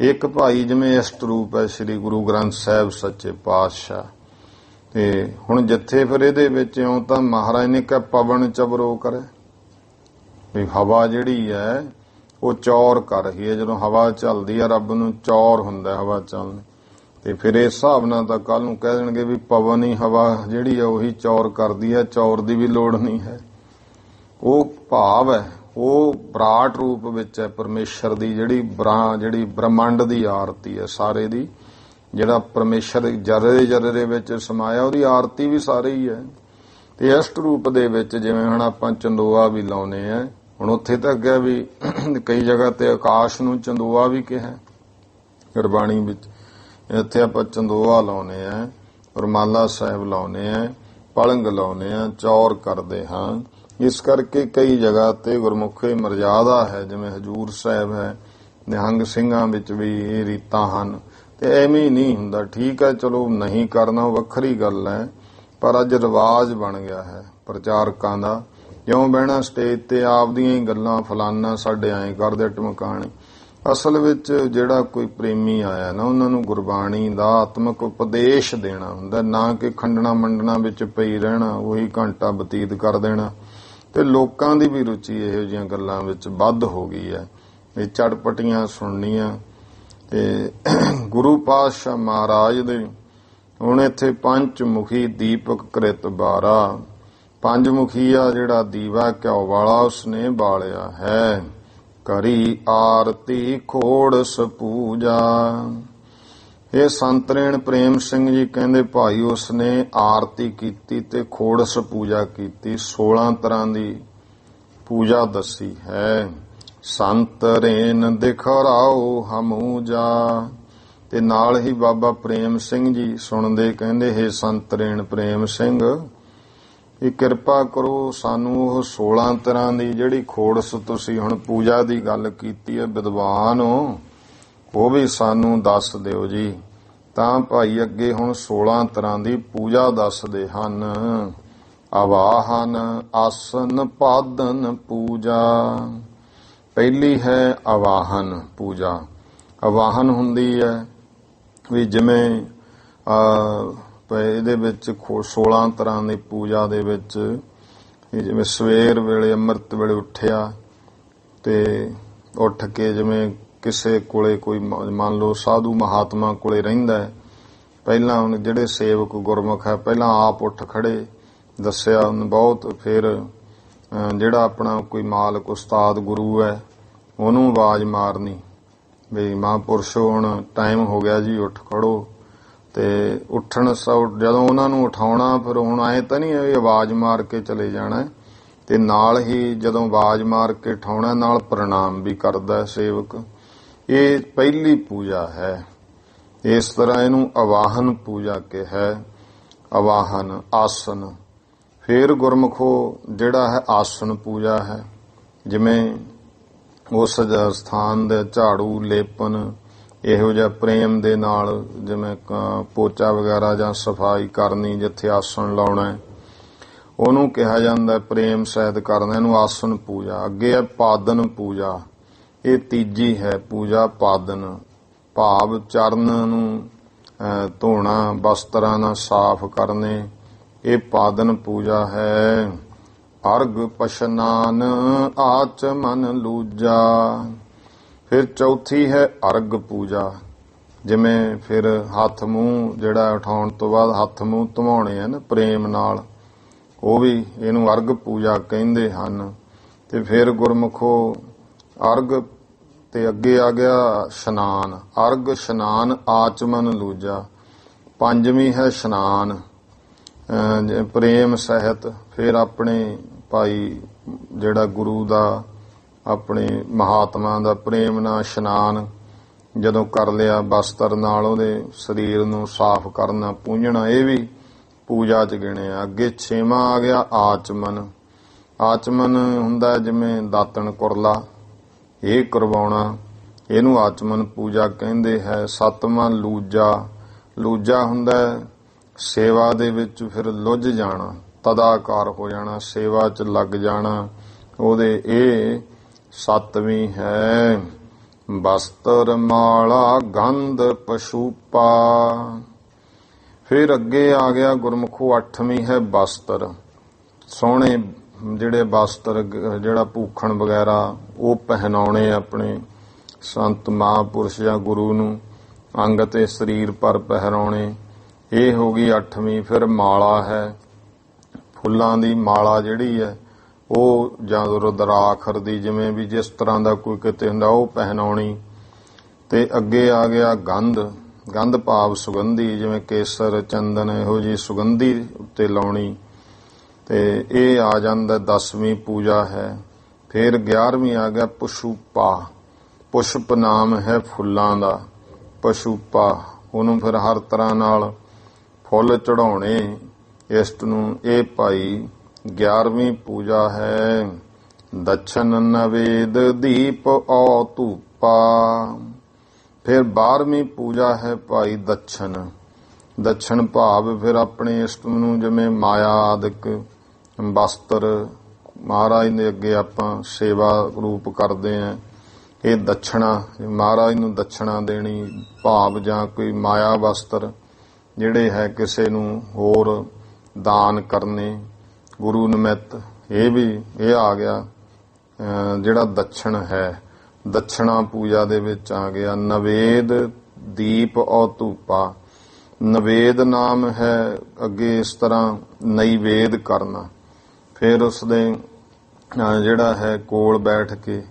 ਇੱਕ ਭਾਈ ਜਿਵੇਂ ਇਸ਼ਟ ਰੂਪ ਹੈ ਸ੍ਰੀ ਗੁਰੂ ਗ੍ਰੰਥ ਸਾਹਿਬ ਸੱਚੇ ਪਾਤਸ਼ਾਹ। ਤੇ ਹੁਣ ਜਿੱਥੇ ਫਿਰ ਇਹਦੇ ਵਿੱਚ ਇਉਂ ਤਾਂ ਮਹਾਰਾਜ ਨੇ ਕਿਹਾ ਪਵਨ ਚਬਰੋ ਕਰੇ, ਵੀ ਹਵਾ ਜਿਹੜੀ ਹੈ ਉਹ ਚੌਰ ਕਰ ਰਹੀ ਹੈ। ਜਦੋਂ ਹਵਾ ਚੱਲਦੀ ਹੈ ਰੱਬ ਨੂੰ ਚੌਰ ਹੁੰਦਾ ਹਵਾ ਚੱਲਣ, ਤੇ ਫਿਰ ਇਸ ਹਿਸਾਬ ਨਾਲ ਤਾਂ ਕੱਲ ਨੂੰ ਕਹਿ ਦੇਣਗੇ ਵੀ ਪਵਨ ਹੀ ਹਵਾ ਜਿਹੜੀ ਹੈ ਉਹੀ ਚੌਰ ਕਰਦੀ ਹੈ, ਚੌਰ ਦੀ ਵੀ ਲੋੜ ਨਹੀਂ ਹੈ। ਉਹ ਭਾਵ ਹੈ ਉਹ ਵਿਰਾਟ ਰੂਪ ਵਿੱਚ ਹੈ ਪਰਮੇਸ਼ਰ ਦੀ ਜਿਹੜੀ ਬ੍ਰਹਮੰਡ ਦੀ ਆਰਤੀ ਹੈ ਸਾਰੇ ਦੀ, ਜਿਹੜਾ ਪਰਮੇਸ਼ਰ ਜਰਰੇ ਜਰਰੇ ਵਿੱਚ ਸਮਾਇਆ ਉਹਦੀ ਆਰਤੀ ਵੀ ਸਾਰੇ ਹੀ ਹੈ। ਤੇ ਇਸ਼ਟ ਰੂਪ ਦੇ ਵਿੱਚ ਜਿਵੇਂ ਹੁਣ ਆਪਾਂ ਚੰਦੋਆ ਵੀ ਲਾਉਨੇ ਆ, ਹੁਣ ਉੱਥੇ ਤਾਂ ਅੱਗੇ ਵੀ ਕਈ ਜਗ੍ਹਾ ਤੇ ਆਕਾਸ਼ ਨੂੰ ਚੰਦੋਆ ਵੀ ਕਿਹਾ ਗੁਰਬਾਣੀ ਵਿੱਚ। ਇੱਥੇ ਆਪਾਂ ਚੰਦੋਆ ਲਾਉਨੇ ਆ, ਰੁਮਾਲਾ ਸਾਹਿਬ ਲਾਉਨੇ ਆ, ਪਲੰਗ ਲਾਉਨੇ ਆ, ਚੌਰ ਕਰਦੇ ਹਾਂ। ਇਸ ਕਰਕੇ ਕਈ ਜਗ੍ਹਾ ਤੇ ਗੁਰਮੁਖੀ ਮਰਜ਼ਾਦਾ ਹੈ, ਜਿਵੇਂ ਹਜੂਰ ਸਾਹਿਬ ਹੈ, ਨਿਹੰਗ ਸਿੰਘਾਂ ਵਿੱਚ ਵੀ ਇਹ ਰੀਤਾਂ ਹਨ। ਤੇ ਐਵੇਂ ਹੀ ਨਹੀਂ ਹੁੰਦਾ, ਠੀਕ ਹੈ ਚਲੋ ਨਹੀਂ ਕਰਨਾ ਉਹ ਵੱਖਰੀ ਗੱਲ ਹੈ, ਪਰ ਅੱਜ ਰਿਵਾਜ ਬਣ ਗਿਆ ਹੈ ਪ੍ਰਚਾਰਕਾਂ ਦਾ, ਕਿਉਂ ਬਹਿਣਾ ਸਟੇਜ ਤੇ ਆਪਦੀਆਂ ਹੀ ਗੱਲਾਂ, ਫਲਾਨਾ ਸਾਡੇ ਐਂ ਕਰਦੇ ਟਮਕਾਣੇ। ਅਸਲ ਵਿੱਚ ਜਿਹੜਾ ਕੋਈ ਪ੍ਰੇਮੀ ਆਇਆ ਨਾ ਉਹਨਾਂ ਨੂੰ ਗੁਰਬਾਣੀ ਦਾ ਆਤਮਿਕ ਉਪਦੇਸ਼ ਦੇਣਾ ਹੁੰਦਾ, ਨਾ ਕਿ ਖੰਡਣਾ ਮੰਡਣਾ ਵਿੱਚ ਪਈ ਰਹਿਣਾ, ਉਹੀ ਘੰਟਾ ਬਤੀਤ ਕਰ ਦੇਣਾ। ਤੇ ਲੋਕਾਂ ਦੀ ਵੀ ਰੁਚੀ ਇਹੋ ਜਿਹੀਆਂ ਗੱਲਾਂ ਵਿੱਚ ਵੱਧ ਹੋ ਗਈ ਹੈ, ਇਹ ਚਟਪਟੀਆਂ ਸੁਣਨੀਆਂ। ਤੇ ਗੁਰੂ ਪਾਤਸ਼ਾਹ ਮਹਾਰਾਜ ਦੇ ਹੁਣ ਇੱਥੇ ਪੰਜ ਮੁਖੀ ਦੀਪਕ ਕ੍ਰਿਤ ਬਾਰਾ, ਪੰਜ ਮੁਖੀਆ ਜਿਹੜਾ ਦੀਵਾ ਘਿਓ ਵਾਲਾ ਉਸਨੇ ਬਾਲਿਆ ਹੈ। ਕਰੀ ਆਰਤੀ ਖੋੜਸ ਪੂਜਾ। ਇਹ ਸੰਤਰੇਣ ਪ੍ਰੇਮ ਸਿੰਘ ਜੀ ਕਹਿੰਦੇ ਭਾਈ ਉਸਨੇ ਆਰਤੀ ਕੀਤੀ ਤੇ ਖੋੜਸ ਪੂਜਾ ਕੀਤੀ, 16 ਤਰ੍ਹਾਂ ਦੀ ਪੂਜਾ ਦੱਸੀ ਹੈ। ਸੰਤਰੇਨ ਦਿਖਰਾਓ ਹਮੂਜਾ। ਤੇ ਨਾਲ ਹੀ ਬਾਬਾ ਪ੍ਰੇਮ ਸਿੰਘ ਜੀ ਸੁਣਦੇ ਕਹਿੰਦੇ ਹੈ ਸੰਤਰੇਣ ਪ੍ਰੇਮ ਸਿੰਘ ਇਹ ਕਿਰਪਾ ਕਰੋ ਸਾਨੂੰ ਉਹ 16 ਤਰ੍ਹਾਂ ਦੀ ਜਿਹੜੀ ਖੋੜਸ ਤੁਸੀਂ ਹੁਣ ਪੂਜਾ ਦੀ ਗੱਲ ਕੀਤੀ ਹੈ ਵਿਦਵਾਨ ਹੋ, ਉਹ ਵੀ ਸਾਨੂੰ ਦੱਸ ਦਿਓ ਜੀ। ਤਾਂ ਭਾਈ ਅੱਗੇ ਹੁਣ 16 ਤਰ੍ਹਾਂ ਦੀ ਪੂਜਾ ਦੱਸਦੇ ਹਨ। ਆਵਾਹਨ, ਆਸਨ, ਪਾਦਨ ਪੂਜਾ। ਪਹਿਲੀ ਹੈ ਆਵਾਹਨ ਪੂਜਾ। ਆਵਾਹਨ ਹੁੰਦੀ ਹੈ ਵੀ ਜਿਵੇਂ ਇਹਦੇ ਵਿੱਚ 16 ਤਰ੍ਹਾਂ ਦੀ ਪੂਜਾ ਦੇ ਵਿੱਚ ਜਿਵੇਂ ਸਵੇਰ ਵੇਲੇ ਅੰਮ੍ਰਿਤ ਵੇਲੇ ਉੱਠਿਆ ਤੇ ਉੱਠ ਕੇ ਜਿਵੇਂ ਕਿਸੇ ਕੋਲੇ ਕੋਈ ਮੰਨ ਲਓ ਸਾਧੂ ਮਹਾਤਮਾ ਕੋਲੇ ਰਹਿੰਦਾ ਹੈ, ਪਹਿਲਾਂ ਉਹਨੇ ਜਿਹੜੇ ਸੇਵਕ ਗੁਰਮੁਖ ਹੈ ਪਹਿਲਾਂ ਆਪ ਉੱਠ ਖੜੇ ਦੱਸਿਆ ਉਹਨੂੰ ਬਹੁਤ, ਫਿਰ ਜਿਹੜਾ ਆਪਣਾ ਕੋਈ ਮਾਲਕ ਉਸਤਾਦ ਗੁਰੂ ਹੈ ਉਹਨੂੰ ਆਵਾਜ਼ ਮਾਰਨੀ ਵੀ ਮਹਾਂਪੁਰਸ਼ੋ ਹੁਣ ਟਾਈਮ ਹੋ ਗਿਆ ਜੀ ਉੱਠ ਖੜੋ। ਤੇ ਉੱਠਣ ਜਦੋਂ ਉਹਨਾਂ ਨੂੰ ਉਠਾਉਣਾ ਫਿਰ ਹੁਣ ਐ ਤਾਂ ਨਹੀਂ ਇਹ ਆਵਾਜ਼ ਮਾਰ ਕੇ ਚਲੇ ਜਾਣਾ, ਤੇ ਨਾਲ ਹੀ ਜਦੋਂ ਆਵਾਜ਼ ਮਾਰ ਕੇ ਉਠਾਉਣਾ ਨਾਲ ਪ੍ਰਣਾਮ ਵੀ ਕਰਦਾ ਸੇਵਕ। ਇਹ ਪਹਿਲੀ ਪੂਜਾ ਹੈ। ਇਸ ਤਰ੍ਹਾਂ ਇਹਨੂੰ ਆਵਾਹਨ ਪੂਜਾ ਕਿਹਾ। ਆਵਾਹਨ, ਆਸਨ। ਫਿਰ ਗੁਰਮੁਖੋ ਜਿਹੜਾ ਹੈ ਆਸਨ ਪੂਜਾ ਹੈ, ਜਿਵੇਂ ਉਸ ਸਥਾਨ ਦੇ ਝਾੜੂ ਲੇਪਨ ਇਹੋ ਜਿਹਾ ਪ੍ਰੇਮ ਦੇ ਨਾਲ ਜਿਵੇਂ ਪੋਚਾ ਵਗੈਰਾ ਜਾਂ ਸਫਾਈ ਕਰਨੀ, ਜਿੱਥੇ ਆਸਣ ਲਾਉਣਾ ਉਹਨੂੰ ਕਿਹਾ ਜਾਂਦਾ ਪ੍ਰੇਮ ਸਹਿਤ ਕਰਨਾ, ਇਹਨੂੰ ਆਸਨ ਪੂਜਾ। ਅੱਗੇ ਹੈ ਪਾਦਨ ਪੂਜਾ। ਇਹ ਤੀਜੀ ਹੈ ਪੂਜਾ ਪਾਦਨ, ਭਾਵ ਚਰਨ ਨੂੰ ਧੋਣਾ, ਬਸਤਰਾਂ ਨਾਲ ਸਾਫ਼ ਕਰਨੇ, ਇਹ ਪਾਦਨ ਪੂਜਾ ਹੈ। ਅਰਗ ਪਸ਼ਨਾਨ, ਆਚਮਨ ਲੂਜਾ। ਫਿਰ ਚੌਥੀ ਹੈ ਅਰਗ ਪੂਜਾ। ਜਿਵੇਂ ਫਿਰ ਹੱਥ ਮੂੰਹ ਜਿਹੜਾ ਉਠਾਉਣ ਤੋਂ ਬਾਅਦ ਹੱਥ ਮੂੰਹ ਧਵਾਉਣੇ ਹਨ ਪ੍ਰੇਮ ਨਾਲ, ਉਹ ਵੀ ਇਹਨੂੰ ਅਰਗ ਪੂਜਾ ਕਹਿੰਦੇ ਹਨ। ਤੇ ਫਿਰ ਗੁਰਮੁਖੋ ਅਰਗ ਤੇ ਅੱਗੇ ਆ ਗਿਆ ਇਸ਼ਨਾਨ। ਅਰਗ, ਇਸ਼ਨਾਨ, ਆਚਮਨ ਲੂਜਾ। ਪੰਜਵੀਂ ਹੈ ਇਸ਼ਨਾਨ ਪ੍ਰੇਮ ਸਹਿਤ। ਫਿਰ ਆਪਣੇ ਭਾਈ ਜਿਹੜਾ ਗੁਰੂ ਦਾ ਆਪਣੇ ਮਹਾਤਮਾ ਦਾ ਪ੍ਰੇਮ ਨਾਲ ਇਸ਼ਨਾਨ ਜਦੋਂ ਕਰ ਲਿਆ, ਬਸਤਰ ਨਾਲ ਉਹਦੇ ਸਰੀਰ ਨੂੰ ਸਾਫ਼ ਕਰਨਾ, ਪੂੰਝਣਾ, ਇਹ ਵੀ ਪੂਜਾ ਚ ਗਿਣਿਆ। ਅੱਗੇ ਛੇਵਾਂ ਆ ਗਿਆ ਆਚਮਨ। ਆਚਮਨ ਹੁੰਦਾ ਜਿਵੇਂ ਦਾਤਣ ਕੁਰਲਾ, ਇਹ ਕਰਵਾਉਣਾ, ਇਹਨੂੰ ਆਚਮਨ ਪੂਜਾ ਕਹਿੰਦੇ ਹੈ। ਸੱਤਵਾਂ ਲੂਜਾ। ਲੂਜਾ ਹੁੰਦਾ ਸੇਵਾ ਦੇ ਵਿੱਚ ਫਿਰ ਲੁੱਝ ਜਾਣਾ, ਤਦਾਕਾਰ ਹੋ ਜਾਣਾ, ਸੇਵਾ ਚ ਲੱਗ ਜਾਣਾ ਉਹਦੇ, ਇਹ ਸੱਤਵੀਂ ਹੈ। ਬਸਤਰ, ਮਾਲਾ, ਗੰਧ, ਪਸ਼ੂਪਾ। ਫਿਰ ਅੱਗੇ ਆ ਗਿਆ ਗੁਰਮੁਖੋ ਅੱਠਵੀਂ ਹੈ ਬਸਤਰ। ਸੋਹਣੇ ਜਿਹੜੇ ਬਸਤਰ ਜਿਹੜਾ ਭੂਖਣ ਵਗੈਰਾ ਉਹ ਪਹਿਨਾਉਣੇ ਆਪਣੇ ਸੰਤ ਮਹਾਂਪੁਰਸ਼ ਜਾਂ ਗੁਰੂ ਨੂੰ, ਅੰਗ ਤੇ ਸਰੀਰ ਪਰ ਪਹਿਰਾਉਣੇ, ਇਹ ਹੋ ਗਈ ਅੱਠਵੀਂ। ਫਿਰ ਮਾਲਾ ਹੈ, ਫੁੱਲਾਂ ਦੀ ਮਾਲਾ ਜਿਹੜੀ ਹੈ ਉਹ, ਜਾਂ ਰੁਦਰਾਖਰ ਦੀ, ਜਿਵੇਂ ਵੀ ਜਿਸ ਤਰ੍ਹਾਂ ਦਾ ਕੋਈ ਕਿਤੇ ਹੁੰਦਾ ਉਹ ਪਹਿਨਾਉਣੀ। ਤੇ ਅੱਗੇ ਆ ਗਿਆ ਗੰਧ। ਗੰਧ ਭਾਵ ਸੁਗੰਧੀ, ਜਿਵੇਂ ਕੇਸਰ, ਚੰਦਨ, ਇਹੋ ਜਿਹੀ ਸੁਗੰਧੀ ਉੱਤੇ ਲਾਉਣੀ। ਤੇ ਇਹ ਆ ਜਾਂਦਾ 10ਵੀਂ ਪੂਜਾ ਹੈ। ਫਿਰ 11ਵੀਂ ਆ ਗਿਆ ਪਸ਼ੂਪਾ। ਪੁਸ਼ਪ ਨਾਮ ਹੈ ਫੁੱਲਾਂ ਦਾ, ਪਸ਼ੂਪਾ। ਉਹਨੂੰ ਫਿਰ ਹਰ ਤਰ੍ਹਾਂ ਨਾਲ ਫੁੱਲ ਚੜਾਉਣੇ ਇਸ਼ਟ ਨੂੰ, ਇਹ ਭਾਈ 11ਵੀਂ ਪੂਜਾ ਹੈ। ਦਛਨ, ਨਵੇਦ, ਦੀਪ, ਔ ਧੂਪਾ। ਫਿਰ 12ਵੀਂ ਪੂਜਾ ਹੈ ਭਾਈ ਦਛਨ। ਦਛਨ ਭਾਵ ਫਿਰ ਆਪਣੇ ਇਸ਼ਟ ਨੂੰ ਜਿਵੇਂ ਮਾਇਆ ਆਦਿਕ ਵਸਤਰ, ਮਹਾਰਾਜ ਦੇ ਅੱਗੇ ਆਪਾਂ ਸੇਵਾ ਰੂਪ ਕਰਦੇ ਆਂ, ਇਹ ਦਛਣਾ, ਮਹਾਰਾਜ ਨੂੰ ਦਛਣਾ ਦੇਣੀ, ਭਾਵ ਜਾਂ ਕੋਈ ਮਾਇਆ ਵਸਤਰ ਜਿਹੜੇ ਹੈ ਕਿਸੇ ਨੂੰ ਹੋਰ ਦਾਨ ਕਰਨੇ ਗੁਰੂ ਨਿਮਿਤ, ਇਹ ਆ ਗਿਆ ਜਿਹੜਾ ਦਛਣ ਹੈ, ਦਛਣਾ ਪੂਜਾ ਦੇ ਵਿੱਚ ਆ ਗਿਆ। ਨਵੇਦ, ਦੀਪ ਔ ਧੂਪਾ। ਨਵੇਦ ਨਾਮ ਹੈ ਅੱਗੇ ਇਸ ਤਰ੍ਹਾਂ ਨੈਵੇਦ ਕਰਨਾ। ਫਿਰ ਉਸਦੇ ਜਿਹੜਾ ਹੈ ਕੋਲ ਬੈਠ ਕੇ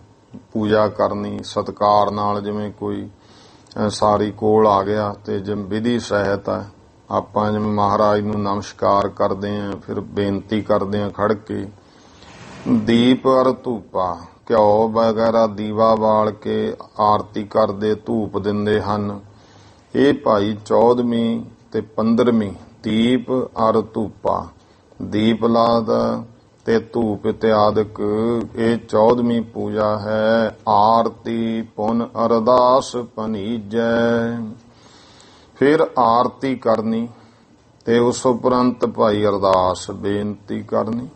ਪੂਜਾ ਕਰਨੀ ਸਤਿਕਾਰ ਨਾਲ, ਜਿਵੇਂ ਕੋਈ ਸਾਰੀ ਕੋਲ ਆ ਗਿਆ ਤੇ ਜਿਵੇਂ ਵਿਧੀ ਸਹਿਤ ਹੈ ਆਪਾਂ ਜਿਵੇਂ ਮਹਾਰਾਜ ਨੂੰ ਨਮਸਕਾਰ ਕਰਦੇ ਆਂ, ਫਿਰ ਬੇਨਤੀ ਕਰਦੇ ਆਂ ਖੜ ਕੇ। ਦੀਪ ਅਰ ਧੂਪਾ, ਘਿਓ ਵਗੈਰਾ ਦੀਵਾ ਬਾਲ ਕੇ ਆਰਤੀ ਕਰਦੇ, ਧੂਪ ਦਿੰਦੇ ਹਨ। ਇਹ ਭਾਈ 14ਵੀਂ ਤੇ 15ਵੀਂ ਦੀਪ ਅਰ ਧੂਪਾ। ਦੀਪ ਲਾਦ ਤੇ ਧੂਪ ਇਤਿਆਦਿਕ ਇਹ 14ਵੀਂ ਪੂਜਾ ਹੈ। ਆਰਤੀ ਪੁਨ ਅਰਦਾਸ ਪਨੀਜੈ। ਫਿਰ ਆਰਤੀ ਕਰਨੀ ਤੇ ਉਸ ਉਪਰੰਤ ਭਾਈ ਅਰਦਾਸ ਬੇਨਤੀ ਕਰਨੀ।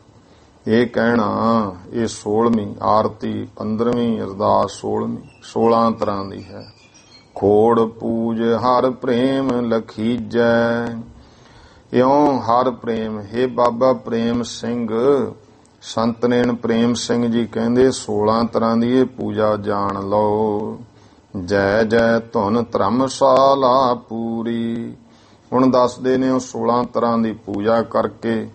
ਇਹ ਕਹਿਣਾ ਇਹ 16ਵੀਂ ਆਰਤੀ, 15ਵੀਂ ਅਰਦਾਸ 16ਵੀਂ, 16 ਤਰ੍ਹਾਂ ਦੀ ਹੈ। ਖੋੜ ਪੂਜ ਹਰ ਪ੍ਰੇਮ ਲਖੀਜੈ। ਇਉਂ ਹਰ ਪ੍ਰੇਮ, ਹੇ ਬਾਬਾ ਪ੍ਰੇਮ ਸਿੰਘ, ਸੰਤ ਨੈਣ ਪ੍ਰੇਮ ਸਿੰਘ ਜੀ ਕਹਿੰਦੇ 16 ਤਰ੍ਹਾਂ ਦੀ ਇਹ ਪੂਜਾ ਜਾਣ ਲਓ। ਜੈ ਜੈ ਧੁਨ ਧਰਮਸ਼ਾਲਾ ਪੂਰੀ। ਹੁਣ ਦੱਸਦੇ ਨੇ ਉਹ 16 ਤਰ੍ਹਾਂ ਦੀ ਪੂਜਾ ਕਰਕੇ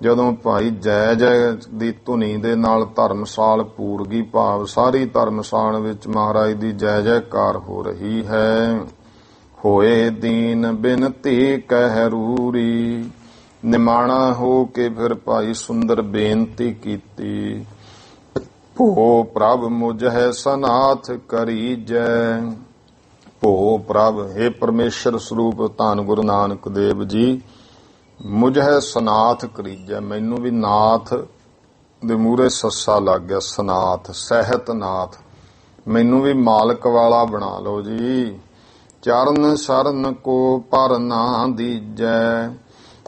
ਜਦੋਂ ਭਾਈ ਜੈ ਜੈ ਦੀ ਧੁਨੀ ਦੇ ਨਾਲ ਧਰਮਸਾਲ ਪੂਰ ਗਈ, ਭਾਵ ਸਾਰੀ ਧਰਮਸਾਲ ਵਿੱਚ ਮਹਾਰਾਜ ਦੀ ਜੈ ਜੈਕਾਰ ਹੋ ਰਹੀ ਹੈ। ਹੋਏ ਦੀਨ ਬਿਨਤੀ ਕਹਿਰੂਰੀ। ਨਿਮਾਣਾ ਹੋ ਕੇ ਫਿਰ ਭਾਈ ਸੁੰਦਰ ਬੇਨਤੀ ਕੀਤੀ। ਭੋ ਪ੍ਰਭ ਮੁਝੈ ਸਨਾਥ ਕਰੀਜੈ। ਭੋ ਪ੍ਰਭ, ਹੇ ਪਰਮੇਸ਼ਰ ਸਰੂਪ ਧੰਨ ਗੁਰੂ ਨਾਨਕ ਦੇਵ ਜੀ, ਮੁਝੈ ਸਨਾਥ ਕਰੀਜੈ। ਮੈਨੂੰ ਵੀ ਨਾਥ ਦੇ ਮੂਹਰੇ ਸੱਸਾ ਲੱਗ ਗਿਆ, ਸਨਾਥ, ਸਹਿਤ ਨਾਥ, ਮੈਨੂੰ ਵੀ ਮਾਲਕ ਵਾਲਾ ਬਣਾ ਲਓ ਜੀ। ਚਰਨ ਸ਼ਰਨ ਕੋ ਪਰ ਨਾ ਦੀਜੈ।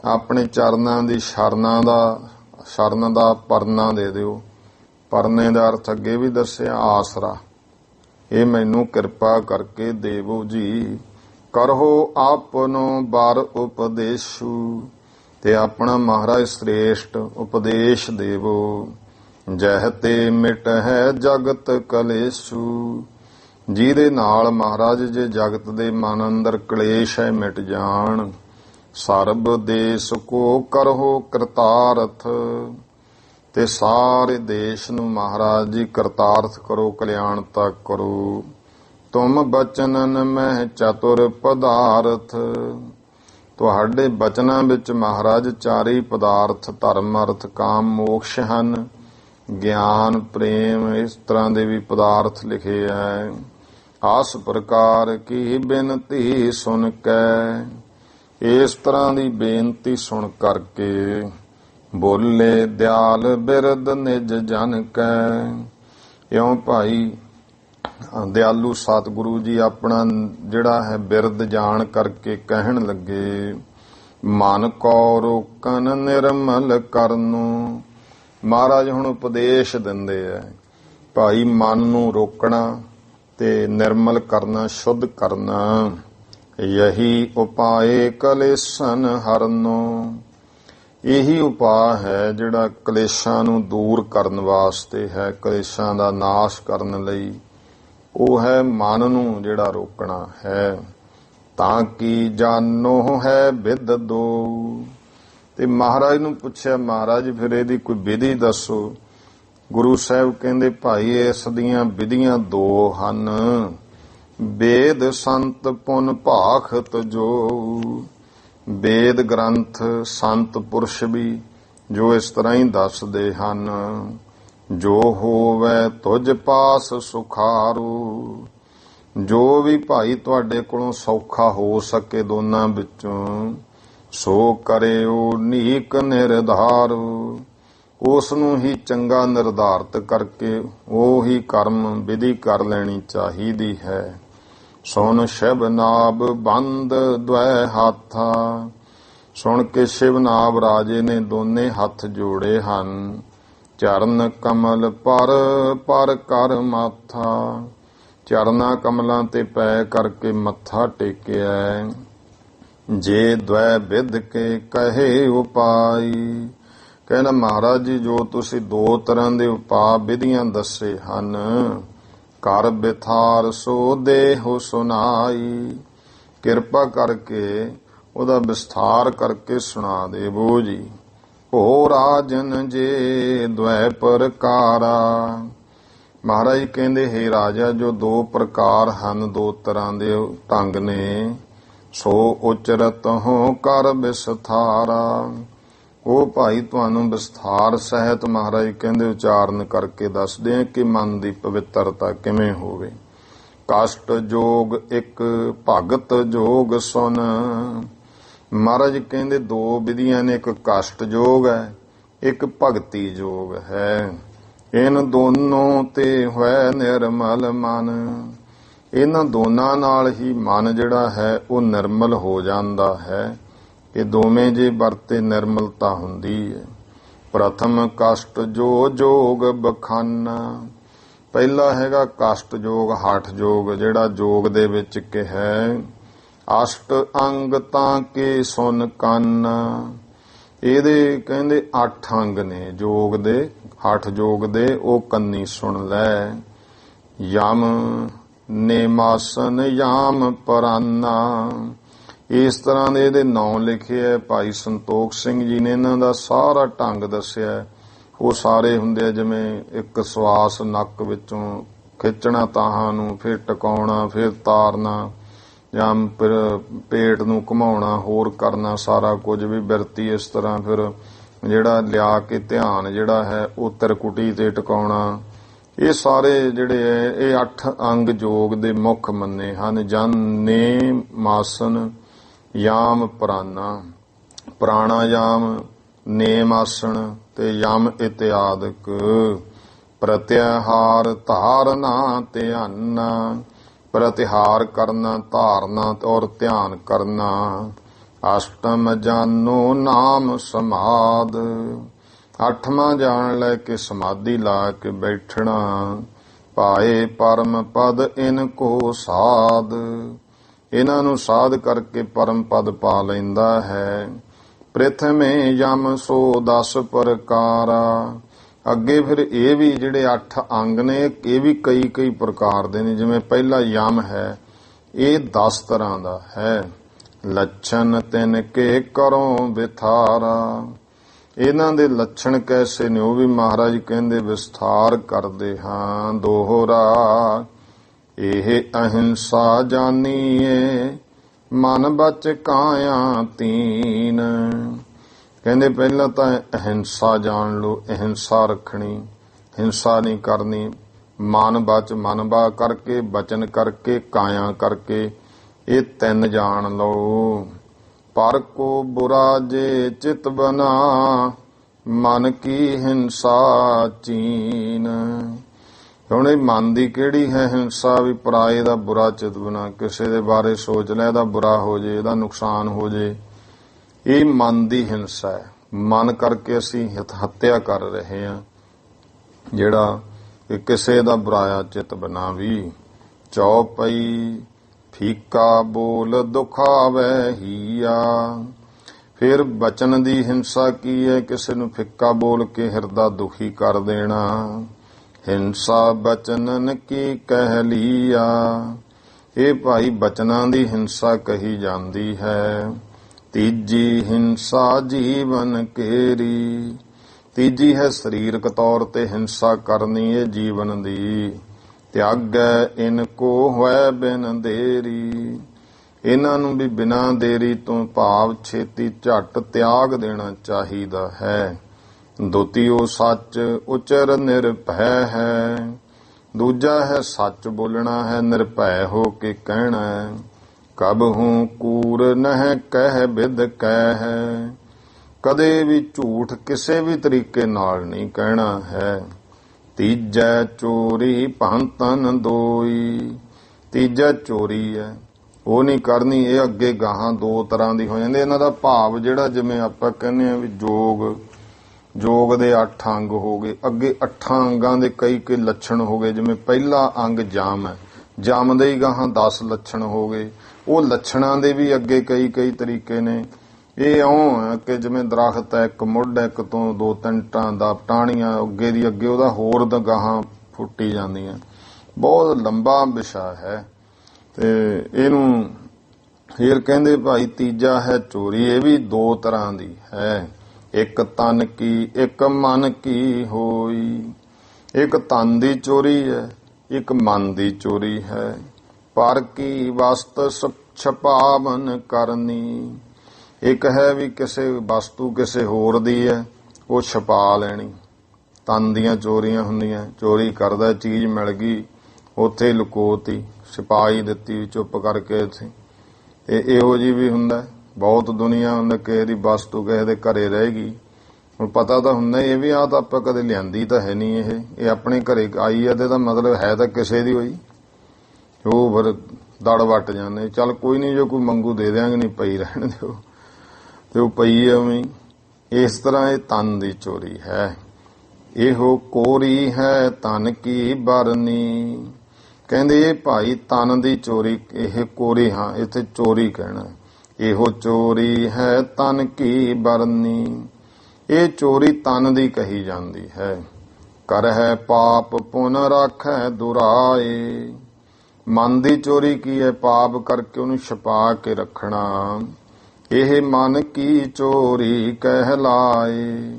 ਆਪਣੇ ਚਰਨਾਂ ਦੀ ਸ਼ਰਨ ਦਾ ਪਰਨਾ ਦੇ ਦਿਓ। ਪਰਨੇ ਦਾ ਅਰਥ ਅੱਗੇ ਵੀ ਦੱਸਿਆ, ਆਸਰਾ। ਇਹ ਮੈਨੂੰ ਕਿਰਪਾ ਕਰਕੇ ਦੇਵੋ ਜੀ। ਕਰੋ ਆਪਨੋ ਬਰ ਉਪਦੇਸ਼ੂ। ਤੇ ਆਪਣਾ ਮਹਾਰਾਜ ਸ੍ਰੇਸ਼ਟ ਉਪਦੇਸ਼ ਦੇਵੋ। ਜਹ ਤੇ ਮਿਟ ਹੈ ਜਗਤ ਕਲੇਸ਼ੂ। ਜਿਹਦੇ ਨਾਲ ਮਹਾਰਾਜ ਜੇ ਜਗਤ ਦੇ ਮਨ ਅੰਦਰ ਕਲੇਸ਼ ਹੈ ਮਿਟ ਜਾਣ। ਸਰਬ ਦੇਸ਼ ਕੋ ਕਰੋ ਕਰਤਾਰਥ। ਤੇ ਸਾਰੇ ਦੇਸ਼ ਨੂੰ ਮਹਾਰਾਜ ਜੀ ਕਰਤਾਰਥ ਕਰੋ, ਕਲਿਆਣ ਤੱਕ ਕਰੋ। ਤੁਮ ਬਚਨਨ ਮਹਿ ਚਤੁਰ ਪਦਾਰਥ। ਤੁਹਾਡੇ ਬਚਨਾਂ ਵਿੱਚ ਮਹਾਰਾਜ ਚਾਰੇ ਪਦਾਰਥ ਧਰਮ ਅਰਥ ਕਾਮ ਮੋਕਸ਼ ਹਨ। ਗਿਆਨ ਪ੍ਰੇਮ ਇਸ ਤਰ੍ਹਾਂ ਦੇ ਵੀ ਪਦਾਰਥ ਲਿਖੇ ਹੈ। ਆਸ ਪ੍ਰਕਾਰ ਕੀ ਬੇਨਤੀ ਸੁਣ ਕੇ। ਇਸ ਤਰ੍ਹਾਂ ਦੀ ਬੇਨਤੀ ਸੁਣ ਕਰਕੇ ਬੋਲੇ ਦਿਆਲ ਬਿਰਦ ਨਿਜ ਜਨ ਕੈ। ਇਉਂ ਭਾਈ ਦਿਆਲੂ ਸਤਿਗੁਰੂ ਜੀ ਆਪਣਾ ਜਿਹੜਾ ਹੈ ਬਿਰਦ ਜਾਣ ਕਰਕੇ ਕਹਿਣ ਲੱਗੇ, ਮਨ ਕੋ ਰੋਕਨ ਨਿਰਮਲ ਕਰਨੂ। ਮਹਾਰਾਜ ਹੁਣ ਉਪਦੇਸ਼ ਦਿੰਦੇ ਐ, ਭਾਈ ਮਨ ਨੂੰ ਰੋਕਣਾ ਤੇ ਨਿਰਮਲ ਕਰਨਾ, ਸ਼ੁੱਧ ਕਰਨਾ। ਯਹੀ ਉਪਾਏ ਕਲੇਸ਼ਨ ਹਰਨੋ। ਇਹੀ ਉਪਾਅ ਹੈ ਜਿਹੜਾ ਕਲੇਸ਼ਾਂ ਨੂੰ ਦੂਰ ਕਰਨ ਵਾਸਤੇ ਹੈ, ਕਲੇਸ਼ਾਂ ਦਾ ਨਾਸ਼ ਕਰਨ ਲਈ। ਉਹ ਹੈ ਮਨ ਨੂੰ ਜਿਹੜਾ ਰੋਕਣਾ ਹੈ। ਤਾਂ ਕਿ ਜਾਨੋ ਹੈ ਵਿਦ ਦੋ। ਤੇ ਮਹਾਰਾਜ ਨੂੰ ਪੁੱਛਿਆ, ਮਹਾਰਾਜ ਫਿਰ ਇਹਦੀ ਕੋਈ ਵਿਧੀ ਦੱਸੋ। ਗੁਰੂ ਸਾਹਿਬ ਕਹਿੰਦੇ, ਭਾਈ ਇਸ ਦੀਆਂ ਵਿਧੀਆਂ ਦੋ ਹਨ। ਵੇਦ ਸੰਤ ਪੁਨ ਭਾਖਤ ਜੋ। ਵੇਦ ਗ੍ਰੰਥ ਸੰਤ ਪੁਰਸ਼ ਵੀ ਜੋ ਇਸ ਤਰ੍ਹਾਂ ਹੀ ਦੱਸਦੇ ਹਨ। ਜੋ ਹੋਵੇ ਤੁਝ ਪਾਸ ਸੁਖਾਰੂ। ਜੋ ਵੀ ਭਾਈ ਤੁਹਾਡੇ ਕੋਲੋਂ ਸੌਖਾ ਹੋ ਸਕੇ ਦੋਨਾਂ ਵਿੱਚੋਂ, ਸੋ ਕਰਿਓ ਨੀਕ ਨਿਰਧਾਰੂ। ਉਸ ਨੂੰ ਹੀ ਚੰਗਾ ਨਿਰਧਾਰਤ ਕਰਕੇ ਉਹ ਹੀ ਕਰਮ ਵਿਧੀ ਕਰ ਲੈਣੀ ਚਾਹੀਦੀ ਹੈ। ਸੁਣ ਸ਼ਿਵਨਾਬ ਬੰਦ ਦ્વੈ ਹਾਥਾ। ਸੁਣ ਕੇ ਸ਼ਿਵਨਾਬ ਰਾਜੇ ਨੇ ਦੋਨੇ ਹੱਥ ਜੋੜੇ ਹਨ। ਚਰਨ ਕਮਲ ਪਰ ਕਰ ਮਾਥਾ। ਚਰਨਾਂ ਕਮਲਾਂ ਤੇ ਪੈ ਕਰਕੇ ਮੱਥਾ ਟੇਕਿਆ। ਜੇ ਦ્વੈ ਵਿਧ ਕੇ ਕਹੇ ਉਪਾਈ। ਕਹਿੰਦਾ ਮਹਾਰਾਜ ਜੀ ਜੋ ਤੁਸੀਂ ਦੋ ਤਰ੍ਹਾਂ ਦੇ ਉਪਾਅ ਵਿਧੀਆਂ ਦੱਸੇ ਹਨ, ਕਰ ਬਿਥਾਰ ਸੋ ਦੇਹੁ ਸੁਨਾਈ। ਕਿਰਪਾ ਕਰਕੇ ਉਹਦਾ ਵਿਸਥਾਰ ਕਰਕੇ ਸੁਣਾ ਦੇਵੋ ਜੀ। ਹੋ ਰਾਜਨ ਜੇ ਦ્વੈ ਪ੍ਰਕਾਰਾ। ਮਹਾਰਾਜ ਕਹਿੰਦੇ, ਹੈ ਰਾਜਾ ਜੋ ਦੋ ਪ੍ਰਕਾਰ ਹਨ, ਦੋ ਤਰ੍ਹਾਂ ਦੇ ਢੰਗ ਨੇ, ਸੋ ਉਚਰਤ ਹੋ ਕਰ ਵਿਸਥਾਰਾ। ਉਹ ਭਾਈ ਤੁਹਾਨੂੰ ਵਿਸਥਾਰ ਸਹਿਤ ਮਹਾਰਾਜ ਕਹਿੰਦੇ ਉਚਾਰਨ ਕਰਕੇ ਦੱਸਦੇ ਆ ਕਿ ਮਨ ਦੀ ਪਵਿੱਤਰਤਾ ਕਿਵੇਂ ਹੋਵੇ। ਕਸ਼ਟ ਜੋਗ ਇੱਕ ਭਗਤ ਜੋਗ ਸੁਨ। ਮਹਾਰਾਜ ਕਹਿੰਦੇ ਦੋ ਵਿਧੀਆਂ ਨੇ, ਇੱਕ ਕਸ਼ਟ ਯੋਗ ਹੈ, ਇੱਕ ਭਗਤੀ ਯੋਗ ਹੈ। ਇਨ ਦੋਨੋਂ ਤੇ ਹੋਇ ਨਿਰਮਲ ਮਨ। ਇਹਨਾਂ ਦੋਨਾਂ ਨਾਲ ਹੀ ਮਨ ਜਿਹੜਾ ਹੈ ਉਹ ਨਿਰਮਲ ਹੋ ਜਾਂਦਾ ਹੈ। ਇਹ ਦੋਵੇਂ ਜੇ ਵਰਤੇ ਨਿਰਮਲਤਾ ਹੁੰਦੀ ਹੈ। ਪ੍ਰਥਮ ਕਸ਼ਟ ਜੋ ਜੋਗ ਬਖਾਨਾ। ਪਹਿਲਾ ਹੈਗਾ ਕਸ਼ਟ ਯੋਗ, ਹਠ ਯੋਗ, ਜਿਹੜਾ ਯੋਗ ਦੇ ਵਿੱਚ ਕਿਹਾ ਅਸ਼ਟ ਅੰਗ ਤਾਂ ਕੇ ਸੁਨ ਕੰਨ। ਇਹਦੇ ਕਹਿੰਦੇ 8 ਅੰਗ ਨੇ ਯੋਗ ਦੇ, ਹਠ ਯੋਗ ਦੇ, ਉਹ ਕੰਨੀ ਸੁਣ ਲੈ। ਯਮ ਨੇਮਾਸਨ ਯਾਮ ਪਰਾਨਾ। ਇਸ ਤਰ੍ਹਾਂ ਦੇ ਇਹਦੇ ਨਾਂ ਲਿਖੇ ਹੈ ਭਾਈ ਸੰਤੋਖ ਸਿੰਘ ਜੀ ਨੇ। ਇਹਨਾਂ ਦਾ ਸਾਰਾ ਢੰਗ ਦੱਸਿਆ। ਉਹ ਸਾਰੇ ਹੁੰਦੇ ਆ ਜਿਵੇਂ ਇੱਕ ਸਵਾਸ ਨੱਕ ਵਿੱਚੋਂ ਖਿੱਚਣਾ ਤਾਹਾਂ ਨੂੰ, ਫਿਰ ਟਿਕਾਉਣਾ, ਫਿਰ ਤਾਰਨਾ, ਜਾਂ ਫਿਰ ਪੇਟ ਨੂੰ ਘੁਮਾਉਣਾ, ਹੋਰ ਕਰਨਾ, ਸਾਰਾ ਕੁਝ ਵੀ ਬਿਰਤੀ ਇਸ ਤਰ੍ਹਾਂ। ਫਿਰ ਜਿਹੜਾ ਲਿਆ ਕੇ ਧਿਆਨ ਜਿਹੜਾ ਹੈ ਉਹ ਤਿਰਕੁਟੀ ਤੇ ਟਿਕਾਉਣਾ। ਇਹ ਸਾਰੇ ਜਿਹੜੇ ਹੈ ਇਹ 8 ਅੰਗ ਯੋਗ ਦੇ ਮੁੱਖ ਮੰਨੇ ਹਨ। ਜਨ ਨੇ ਮਾਸਨ ਯਾਮ ਪ੍ਰਾਨਾ, ਪ੍ਰਾਣਾਯਾਮ, ਨੇਮ ਆਸਣ ਤੇ ਯਮ ਇਤਿਆਦਿਕ। ਪ੍ਰਤਿਹਾਰ ਧਾਰਨਾ ਧਿਆਨਾ, ਪ੍ਰਤਿਹਾਰ ਕਰਨਾ, ਧਾਰਨਾ ਔਰ ਧਿਆਨ ਕਰਨਾ। ਅਸ਼ਟਮ ਜਾਨੋ ਨਾਮ ਸਮਾਦ। 8ਵਾਂ ਜਾਣ ਲੈ ਕੇ ਸਮਾਧੀ ਲਾ ਕੇ ਬੈਠਣਾ। ਪਾਏ ਪਰਮ ਪਦ ਇਨ ਕੋ ਸਾਧ। ਇਹਨਾਂ ਨੂੰ ਸਾਧ ਕਰਕੇ ਪਰਮ ਪਦ ਪਾ ਲੈਂਦਾ ਹੈ। ਪ੍ਰਥਮੇ ਯਮ ਸੋ 10 ਪ੍ਰਕਾਰਾ। ਅੱਗੇ ਫਿਰ ਇਹ ਵੀ ਜਿਹੜੇ 8 ਅੰਗ ਨੇ ਇਹ ਵੀ ਕਈ ਪ੍ਰਕਾਰ ਦੇ ਨੇ। ਜਿਵੇਂ ਪਹਿਲਾ ਯਮ ਹੈ, ਇਹ 10 ਤਰ੍ਹਾਂ ਦਾ ਹੈ। ਲੱਛਣ ਤਿਨ ਕੇ ਕਰੋ ਵਿਥਾਰਾ। ਇਹਨਾਂ ਦੇ ਲੱਛਣ ਕੈਸੇ ਨੇ ਉਹ ਵੀ ਮਹਾਰਾਜ ਕਹਿੰਦੇ ਵਿਸਥਾਰ ਕਰਦੇ ਹਾਂ। ਦੋਹਰਾ ਇਹ ਅਹਿੰਸਾ ਜਾਨੀਏ, ਮਨ ਬਚ ਕਾਇਆ ਤੀਨ। ਕਹਿੰਦੇ ਪਹਿਲਾਂ ਤਾਂ ਅਹਿੰਸਾ ਜਾਣ ਲਓ, ਅਹਿੰਸਾ ਰੱਖਣੀ, ਹਿੰਸਾ ਨਹੀਂ ਕਰਨੀ। ਮਨ ਬਚ, ਮਨ ਬਾ ਕਰਕੇ, ਬਚਨ ਕਰਕੇ, ਕਾਇਆ ਕਰਕੇ, ਇਹ 3 ਜਾਣ ਲਓ। ਪਰ ਕੋ ਬੁਰਾ ਜੇ ਚਿਤ ਬਨਾ, ਮਨ ਕੀ ਹਿੰਸਾ ਚੀਨ। ਹੁਣ ਇਹ ਮਨ ਦੀ ਕਿਹੜੀ ਹੈ ਹਿੰਸਾ? ਵੀ ਪਰਾਏ ਦਾ ਬੁਰਾ ਚਿਤ ਬਣਾ, ਕਿਸੇ ਦੇ ਬਾਰੇ ਸੋਚ ਲੈ ਇਹਦਾ ਬੁਰਾ ਹੋ ਜੇ, ਇਹਦਾ ਨੁਕਸਾਨ ਹੋ ਜੇ, ਇਹ ਮਨ ਦੀ ਹਿੰਸਾ ਹੈ। ਮਨ ਕਰਕੇ ਅਸੀਂ ਹੱਤਿਆ ਕਰ ਰਹੇ ਹਾਂ, ਜਿਹੜਾ ਕਿ ਕਿਸੇ ਦਾ ਬੁਰਾਇਆ ਚਿਤ ਬਣਾ ਵੀ। ਚੌਪਈ ਫੀਕਾ ਬੋਲ ਦੁਖਾਵੇ ਹੀਆ। ਫਿਰ ਬਚਨ ਦੀ ਹਿੰਸਾ ਕੀ ਹੈ? ਕਿਸੇ ਨੂੰ ਫਿੱਕਾ ਬੋਲ ਕੇ ਹਿਰਦਾ ਦੁਖੀ ਕਰ ਦੇਣਾ। ਹਿੰਸਾ ਬਚਨਨ ਕੀ ਕਹਿ ਲੀਆ। ਇਹ ਭਾਈ ਬਚਨਾਂ ਦੀ ਹਿੰਸਾ ਕਹੀ ਜਾਂਦੀ ਹੈ। ਤੀਜੀ ਹਿੰਸਾ ਜੀਵਨ ਕੇਰੀ। ਤੀਜੀ ਹੈ ਸਰੀਰਕ ਤੌਰ ਤੇ ਹਿੰਸਾ ਕਰਨੀ, ਇਹ ਜੀਵਨ ਦੀ। ਤਿਆਗੈ ਇਨ ਕੋ ਹੋਇ ਬਿਨ ਦੇਰੀ। ਇਹਨਾਂ ਨੂੰ ਵੀ ਬਿਨਾਂ ਦੇਰੀ ਤੋਂ ਭਾਵ ਛੇਤੀ ਝੱਟ ਤਿਆਗ ਦੇਣਾ ਚਾਹੀਦਾ ਹੈ। ਦੁਤੀਓ ਸੱਚ ਉਚਰ ਨਿਰਭੈ ਹੈ। ਦੂਜਾ ਹੈ ਸੱਚ ਬੋਲਣਾ ਹੈ, ਨਿਰਭੈ ਹੋ ਕੇ ਕਹਿਣਾ ਹੈ। ਕਬਹੂ ਕੂਰ ਨਹਿ ਕਹਿ ਬਿਦ ਕਹਿ ਹੈ। ਕਦੇ ਵੀ ਝੂਠ ਕਿਸੇ ਵੀ ਤਰੀਕੇ ਨਾਲ ਨਹੀਂ ਕਹਿਣਾ ਹੈ। ਤੀਜੈ ਚੋਰੀ ਭੰਤਨ ਦੋਈ। ਤੀਜਾ ਚੋਰੀ ਹੈ, ਉਹ ਨਹੀਂ ਕਰਨੀ। ਇਹ ਅੱਗੇ ਗਾਹਾਂ 2 ਤਰ੍ਹਾਂ ਦੀ ਹੋ ਜਾਂਦੀ। ਇਹਨਾਂ ਦਾ ਭਾਵ ਜਿਹੜਾ ਜਿਵੇਂ ਆਪਾਂ ਕਹਿੰਦੇ ਆ ਵੀ ਯੋਗ ਦੇ 8 ਅੰਗ ਹੋ ਗਏ, ਅੱਗੇ 8 ਅੰਗਾਂ ਦੇ ਕਈ ਲੱਛਣ ਹੋ ਗਏ। ਜਿਵੇਂ ਪਹਿਲਾ ਅੰਗ ਜਾਮ ਹੈ, ਜਾਮ ਦੇ ਹੀ ਗਾਹਾਂ 10 ਲੱਛਣ ਹੋ ਗਏ। ਉਹ ਲੱਛਣਾਂ ਦੇ ਵੀ ਅੱਗੇ ਕਈ ਤਰੀਕੇ ਨੇ। ਇਹ ਇਉਂ ਹੈ ਕਿ ਜਿਵੇਂ ਦਰਖਤ ਹੈ, ਇੱਕ ਮੁੱਢ, ਇੱਕ ਤੋਂ 2-3 ਦਾ ਟਾਹਣੀਆਂ ਅੱਗੇ ਦੀ ਅੱਗੇ ਉਹਦਾ ਹੋਰ ਦਾ ਗਾਹਾਂ ਫੁੱਟੀ ਜਾਂਦੀਆਂ। ਬਹੁਤ ਲੰਬਾ ਵਿਸ਼ਾ ਹੈ ਤੇ ਇਹਨੂੰ ਫਿਰ ਕਹਿੰਦੇ ਭਾਈ ਤੀਜਾ ਹੈ ਚੋਰੀ। ਇਹ ਵੀ 2 ਤਰ੍ਹਾਂ ਦੀ ਹੈ। ਇੱਕ ਤਨ ਕੀ, ਇੱਕ ਮਨ ਕੀ ਹੋਈ। ਇੱਕ ਤਨ ਦੀ ਚੋਰੀ ਹੈ, ਇੱਕ ਮਨ ਦੀ ਚੋਰੀ ਹੈ। ਪਰ ਕੀ ਵਸਤ ਛਪਾਵਨ ਕਰਨੀ। ਇੱਕ ਹੈ ਵੀ ਕਿਸੇ ਵਸਤੂ ਕਿਸੇ ਹੋਰ ਦੀ ਹੈ, ਉਹ ਛਪਾ ਲੈਣੀ। ਤਨ ਦੀਆਂ ਚੋਰੀਆਂ ਹੁੰਦੀਆਂ, ਚੋਰੀ ਕਰਦਾ, ਚੀਜ਼ ਮਿਲ ਗਈ ਉੱਥੇ ਲੁਕੋਤੀ, ਛਪਾਈ ਦਿੱਤੀ ਚੁੱਪ ਕਰਕੇ ਇੱਥੇ। ਤੇ ਇਹੋ ਜਿਹੀ ਵੀ ਹੁੰਦਾ ਬਹੁਤ ਦੁਨੀਆ ਉਹਨੇ ਕਿਸੇ ਦੀ ਵਸਤੂ ਕਿਸੇ ਦੇ ਘਰੇ ਰਹੇਗੀ, ਹੁਣ ਪਤਾ ਤਾਂ ਹੁੰਦਾ ਇਹ ਵੀ ਆ ਤਾਂ ਆਪਾਂ ਕਦੇ ਲਿਆਂਦੀ ਤਾਂ ਹੈ ਨਹੀਂ, ਇਹ ਆਪਣੇ ਘਰੇ ਆਈ ਹੈ ਤੇ ਇਹਦਾ ਮਤਲਬ ਹੈ ਤਾਂ ਕਿਸੇ ਦੀ ਹੋਈ। ਉਹ ਫਿਰ ਦੜ ਵੱਟ ਜਾਂਦੇ, ਚੱਲ ਕੋਈ ਨਹੀਂ, ਜੋ ਕੋਈ ਮੰਗੂ ਦੇ ਦਿਆਂਗੇ, ਨਹੀਂ ਪਈ ਰਹਿਣ ਦਿਓ, ਤੇ ਉਹ ਪਈ ਉਵੇਂ। ਇਸ ਤਰ੍ਹਾਂ ਇਹ ਤਨ ਦੀ ਚੋਰੀ ਹੈ। ਇਹੋ ਕੋਰੀ ਹੈ ਤਨ ਕੀ ਬਰਨੀ। ਕਹਿੰਦੇ ਇਹ ਭਾਈ ਤਨ ਦੀ ਚੋਰੀ, ਇਹ ਕੋਰੀ, ਹਾਂ ਇੱਥੇ ਚੋਰੀ ਕਹਿਣਾ, ਇਹੋ ਚੋਰੀ ਹੈ ਤਨ ਕੀ ਬਰਨੀ। ਇਹ ਚੋਰੀ ਤਨ ਦੀ ਕਹੀ ਜਾਂਦੀ ਹੈ। ਕਰ ਹੈ ਪਾਪ ਪੁਨ ਰਾਖੈ ਦੁਰਾਏ। ਮਨ ਦੀ ਚੋਰੀ ਕੀ ਹੈ? ਪਾਪ ਕਰਕੇ ਉਹਨੂੰ ਛੁਪਾ ਕੇ ਰੱਖਣਾ। ਇਹ ਮਨ ਕੀ ਚੋਰੀ ਕਹਿਲਾਏ।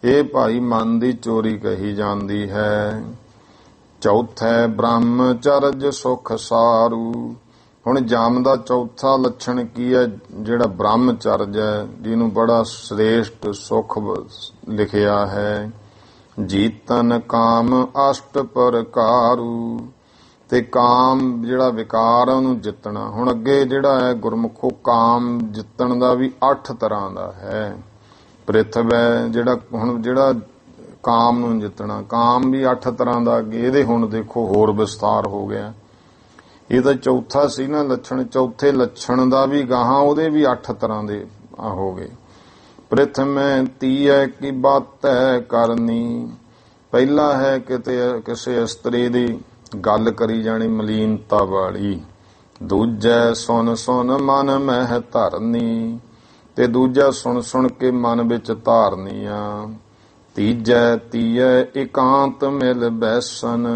ਇਹ ਭਾਈ ਮਨ ਦੀ ਚੋਰੀ ਕਹੀ ਜਾਂਦੀ ਹੈ। ਚੌਥੈ ਬ੍ਰਹਮਚਰਜ ਸੁਖ ਸਾਰੂ। ਹੁਣ ਜਮ ਦਾ ਚੌਥਾ ਲੱਛਣ ਕੀ ਹੈ? ਜਿਹੜਾ ਬ੍ਰਹਮਚਰਜ ਹੈ, ਜਿਹਨੂੰ ਬੜਾ ਸ੍ਰੇਸ਼ਟ ਸੁਖ ਲਿਖਿਆ ਹੈ। ਜੀਤਨ ਕਾਮ ਅਸ਼ਟ ਪ੍ਰਕਾਰੂ। ਤੇ ਕਾਮ ਜਿਹੜਾ ਵਿਕਾਰ ਹੈ ਉਹਨੂੰ ਜਿੱਤਣਾ। ਹੁਣ ਅੱਗੇ ਜਿਹੜਾ ਹੈ ਗੁਰਮੁਖੋ ਕਾਮ ਜਿੱਤਣ ਦਾ ਵੀ 8 ਤਰ੍ਹਾਂ ਦਾ ਹੈ। ਪ੍ਰਿਥਵੈ ਜਿਹੜਾ ਹੁਣ ਜਿਹੜਾ ਕਾਮ ਨੂੰ ਜਿੱਤਣਾ, ਕਾਮ ਵੀ 8 ਤਰ੍ਹਾਂ ਦਾ ਅੱਗੇ, ਇਹਦੇ ਹੁਣ ਦੇਖੋ ਹੋਰ ਵਿਸਤਾਰ ਹੋ ਗਿਆ। ਇਹ ਤਾਂ ਚੌਥਾ ਸੀ ਨਾ ਲੱਛਣ, ਚੌਥੇ ਲੱਛਣ ਦਾ ਵੀ ਗਾਹਾਂ ਉਹਦੇ ਵੀ 8 ਤਰ੍ਹਾਂ ਦੇ ਹੋ ਗਏ। ਪ੍ਰਿਥਮੈ ਤੀਐ ਕੀ ਬਾਤੈ ਕਰਨੀ। ਪਹਿਲਾ ਹੈ ਕਿਤੇ ਕਿਸੇ ਇਸਤਰੀ ਦੀ ਗੱਲ ਕਰੀ ਜਾਣੀ ਮਲੀਨਤਾ ਵਾਲੀ। ਦੂਜੈ ਸੁਣ ਸੁਣ ਮਨ ਮਹਿ ਧਰਨੀ। ਤੇ ਦੂਜਾ ਸੁਣ ਸੁਣ ਕੇ ਮਨ ਵਿੱਚ ਧਾਰਨੀ ਆ। ਤੀਜੈ ਤੀਐ ਇਕਾਂਤ ਮਿਲ ਬੈਸਨ।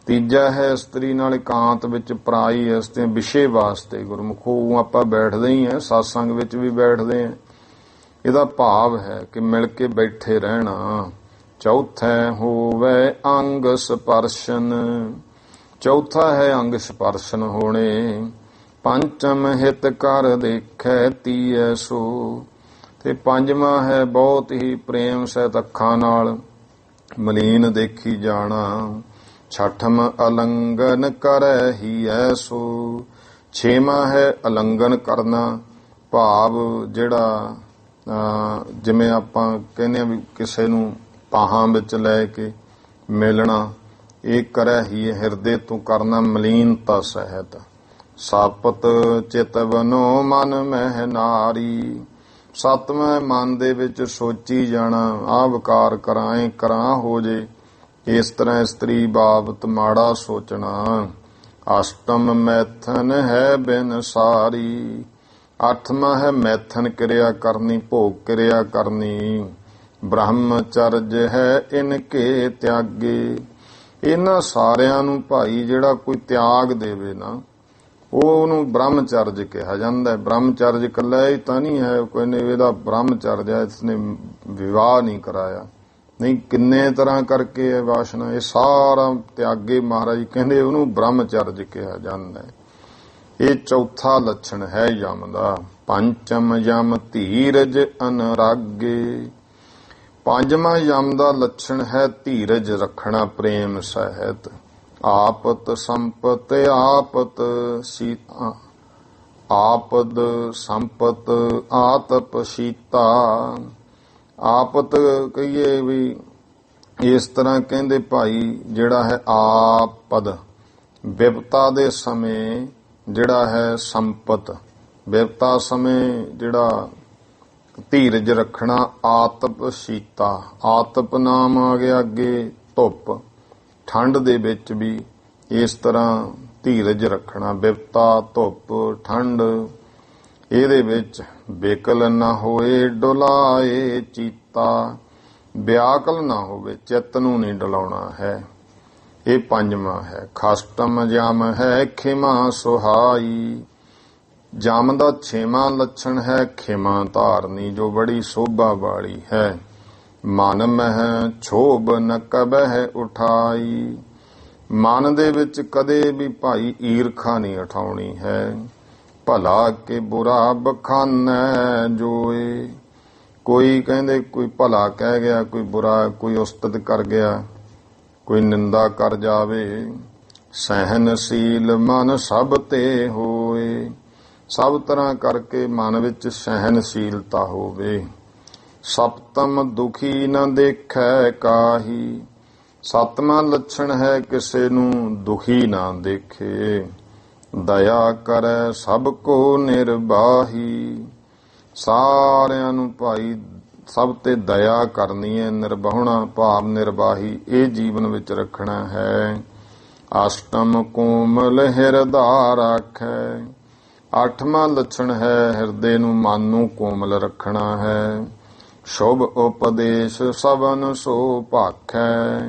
ਤੀਜਾ ਹੈ ਇਸਤਰੀ ਨਾਲ ਇਕਾਂਤ ਵਿੱਚ ਪਰਾਈ ਇਸਤੇ ਵਿਸ਼ੇ ਵਾਸਤੇ। ਗੁਰਮੁਖੋ ਆਪਾਂ ਬੈਠਦੇ ਹੀ ਆ, ਸਾਸੰਗ ਵਿੱਚ ਵੀ ਬੈਠਦੇ ਆ, ਇਹਦਾ ਭਾਵ ਹੈ ਕਿ ਮਿਲ ਕੇ ਬੈਠੇ ਰਹਿਣਾ। ਚੌਥੈ ਹੋਵੇ ਅੰਗ ਸਪਰਸ਼ਨ। ਚੌਥਾ ਹੈ ਅੰਗ ਸਪਰਸ਼ਨ ਹੋਣੇ। ਪੰਚਮ ਹਿਤ ਕਰ ਦੇਖੈ ਤੀਐ ਸੋ। ਤੇ ਪੰਜਵਾਂ ਹੈ ਬਹੁਤ ਹੀ ਪ੍ਰੇਮ ਸਹਿਤ ਅੱਖਾਂ ਨਾਲ ਮਲੀਨ ਦੇਖੀ ਜਾਣਾ। ਛਠਮ ਅਲੰਗਨ ਕਰੈ ਹੀ ਐਸੋ। ਛੇਵਾਂ ਹੈ ਅਲੰਗਨ ਕਰਨਾ, ਭਾਵ ਜਿਹੜਾ ਜਿਵੇਂ ਆਪਾਂ ਕਹਿੰਦੇ ਆ ਵੀ ਕਿਸੇ ਨੂੰ ਪਾਹਾਂ ਵਿੱਚ ਲੈ ਕੇ ਮਿਲਣਾ, ਇਹ ਕਰੈ ਹੀ ਹਿਰਦੇ ਤੋਂ ਕਰਨਾ ਮਲੀਨਤਾ ਸਹਿਤ। ਸਾਪਤ ਚਿਤਵਨੋ ਮਨ ਮਹਿ ਨਾਰੀ। ਸਤਵਾਂ ਮਨ ਦੇ ਵਿੱਚ ਸੋਚੀ ਜਾਣਾ, ਆਹ ਵਿਕਾਰ ਕਰਾਂ ਕਰਾਂ ਹੋ ਜੇ। ਇਸ ਤਰ੍ਹਾਂ ਇਸਤਰੀ ਬਾਬਤ ਮਾੜਾ ਸੋਚਣਾ। ਅਸ਼ਟਮ ਮੈਥਨ ਹੈ ਬਿਨ ਸਾਰੀ। 8ਵਾਂ ਹੈ ਮੈਥਨ ਕਿਰਿਆ ਕਰਨੀ, ਭੋਗ ਕਿਰਿਆ ਕਰਨੀ। ਬ੍ਰਹਮਚਰਜ ਹੈ ਇਨਕੇ ਤਿਆਗੇ। ਇਹਨਾਂ ਸਾਰਿਆਂ ਨੂੰ ਭਾਈ ਜਿਹੜਾ ਕੋਈ ਤਿਆਗ ਦੇਵੇ ਨਾ, ਉਹਨੂੰ ਬ੍ਰਹਮਚਰਜ ਕਿਹਾ ਜਾਂਦਾ ਹੈ। ਬ੍ਰਹਮਚਰਜ ਇਕੱਲਾ ਹੀ ਤਾਂ ਨਹੀਂ ਹੈ, ਕੋਈ ਨੇ ਇਹਦਾ ਬ੍ਰਹਮਚਰਜ ਹੈ, ਇਸਨੇ ਵਿਵਾਹ ਨਹੀਂ ਕਰਾਇਆ, ਨਹੀਂ ਕਿੰਨੇ ਤਰ੍ਹਾਂ ਕਰਕੇ ਹੈ ਵਾਸ਼ਨਾ, ਇਹ ਸਾਰਾ ਤਿਆਗੇ ਮਹਾਰਾਜ ਕਹਿੰਦੇ ਉਹਨੂੰ ਬ੍ਰਹਮਚਰਜ ਕਿਹਾ ਜਾਂਦਾ ਹੈ। ਇਹ ਚੌਥਾ ਲੱਛਣ ਹੈ ਯਮ ਦਾ। ਪੰਚਮ ਯਮ ਧੀਰਜ ਅਨਰਾਗੇ। ਪੰਜਵਾਂ ਯਮ ਦਾ ਲੱਛਣ ਹੈ ਧੀਰਜ ਰੱਖਣਾ, ਪ੍ਰੇਮ ਸਹਿਤ। ਆਪਤ ਸੰਪਤ ਆਪਤ ਸੀਤਾ। ਆਪਦ ਸੰਪਤ ਆਤਪ ਸੀਤਾ। ਆਪਤ ਕਹੀਏ ਵੀ ਇਸ ਤਰ੍ਹਾਂ ਕਹਿੰਦੇ ਭਾਈ ਜਿਹੜਾ ਹੈ ਆਪਦ ਵਿਪਤਾ ਦੇ ਸਮੇਂ, ਜਿਹੜਾ ਹੈ ਸੰਪਤ ਵਿਪਤਾ ਸਮੇਂ ਜਿਹੜਾ ਧੀਰਜ ਰੱਖਣਾ। ਆਤਪ ਸੀਤਾ, ਆਤਪ ਨਾਮ ਆ ਗਿਆ ਅੱਗੇ ਧੁੱਪ, ਠੰਡ ਦੇ ਵਿੱਚ ਵੀ ਇਸ ਤਰ੍ਹਾਂ ਧੀਰਜ ਰੱਖਣਾ। ਵਿਪਤਾ ਧੁੱਪ ਠੰਡ, ਇਹਦੇ ਵਿੱਚ ਬੇਕਲ ਨਾ ਹੋਏ ਡੁਲਾਏ ਚੀਤਾ। ਵਿਆਕਲ ਨਾ ਹੋਵੇ, ਚਿੱਤ ਨੂੰ ਨਹੀਂ ਡਲਾਉਣਾ ਹੈ। ਇਹ ਪੰਜਵਾਂ ਹੈ। ਖਸ਼ਟਮ ਜਮ ਹੈ ਖਿਮਾ ਸੁਹਾਈ। ਜਮ ਦਾ 6ਵਾਂ ਲੱਛਣ ਹੈ ਖਿਮਾ ਧਾਰਨੀ, ਜੋ ਬੜੀ ਸੋਭਾ ਵਾਲੀ ਹੈ। ਮਨ ਮਹਿ ਛੋਭ ਨ ਕਬਹਿ ਉਠਾਈ। ਮਨ ਦੇ ਵਿੱਚ ਕਦੇ ਵੀ ਭਾਈ ਈਰਖਾ ਨਹੀਂ ਉਠਾਉਣੀ ਹੈ। ਭਲਾ ਕੇ ਬੁਰਾ ਬਖਾਨੈ ਜੋਏ। ਕੋਈ ਕਹਿੰਦੇ ਕੋਈ ਭਲਾ ਕਹਿ ਗਿਆ, ਕੋਈ ਬੁਰਾ, ਕੋਈ ਉਸਤਤ ਕਰ ਗਿਆ, ਕੋਈ ਨਿੰਦਾ ਕਰ ਜਾਵੇ। ਸਹਿਨਸ਼ੀਲ ਮਨ ਸਭ ਤੇ ਹੋਏ। ਸਭ ਤਰ੍ਹਾਂ ਕਰਕੇ ਮਨ ਵਿੱਚ ਸਹਿਨਸ਼ੀਲਤਾ ਹੋਵੇ। ਸਪਤਮ ਦੁਖੀ ਨ ਦੇਖੈ ਕਾਹੀ, ਸਤਵਾਂ ਲੱਛਣ ਹੈ ਕਿਸੇ ਨੂੰ ਦੁਖੀ ਨਾ ਦੇਖੇ। ਦਇਆ ਕਰੈ ਸਭ ਕੋ ਨਿਰਬਾਹੀ, ਸਾਰਿਆਂ ਨੂੰ ਭਾਈ ਸਭ ਤੇ ਦਇਆ ਕਰਨੀ ਹੈ। ਨਿਰਬਾਹੁਣਾ ਭਾਵ ਨਿਰਬਾਹੀ, ਇਹ ਜੀਵਨ ਵਿੱਚ ਰੱਖਣਾ ਹੈ। ਅਸ਼ਟਮ ਕੋਮਲ ਹਿਰਦਾ ਰਾਖੈ, ਅੱਠਵਾਂ ਲੱਛਣ ਹੈ ਹਿਰਦੇ ਨੂੰ ਮਨ ਨੂੰ ਕੋਮਲ ਰੱਖਣਾ ਹੈ। ਸ਼ੁਭ ਉਪਦੇਸ਼ ਸਭਨ ਸੋ ਭਾਖੈ,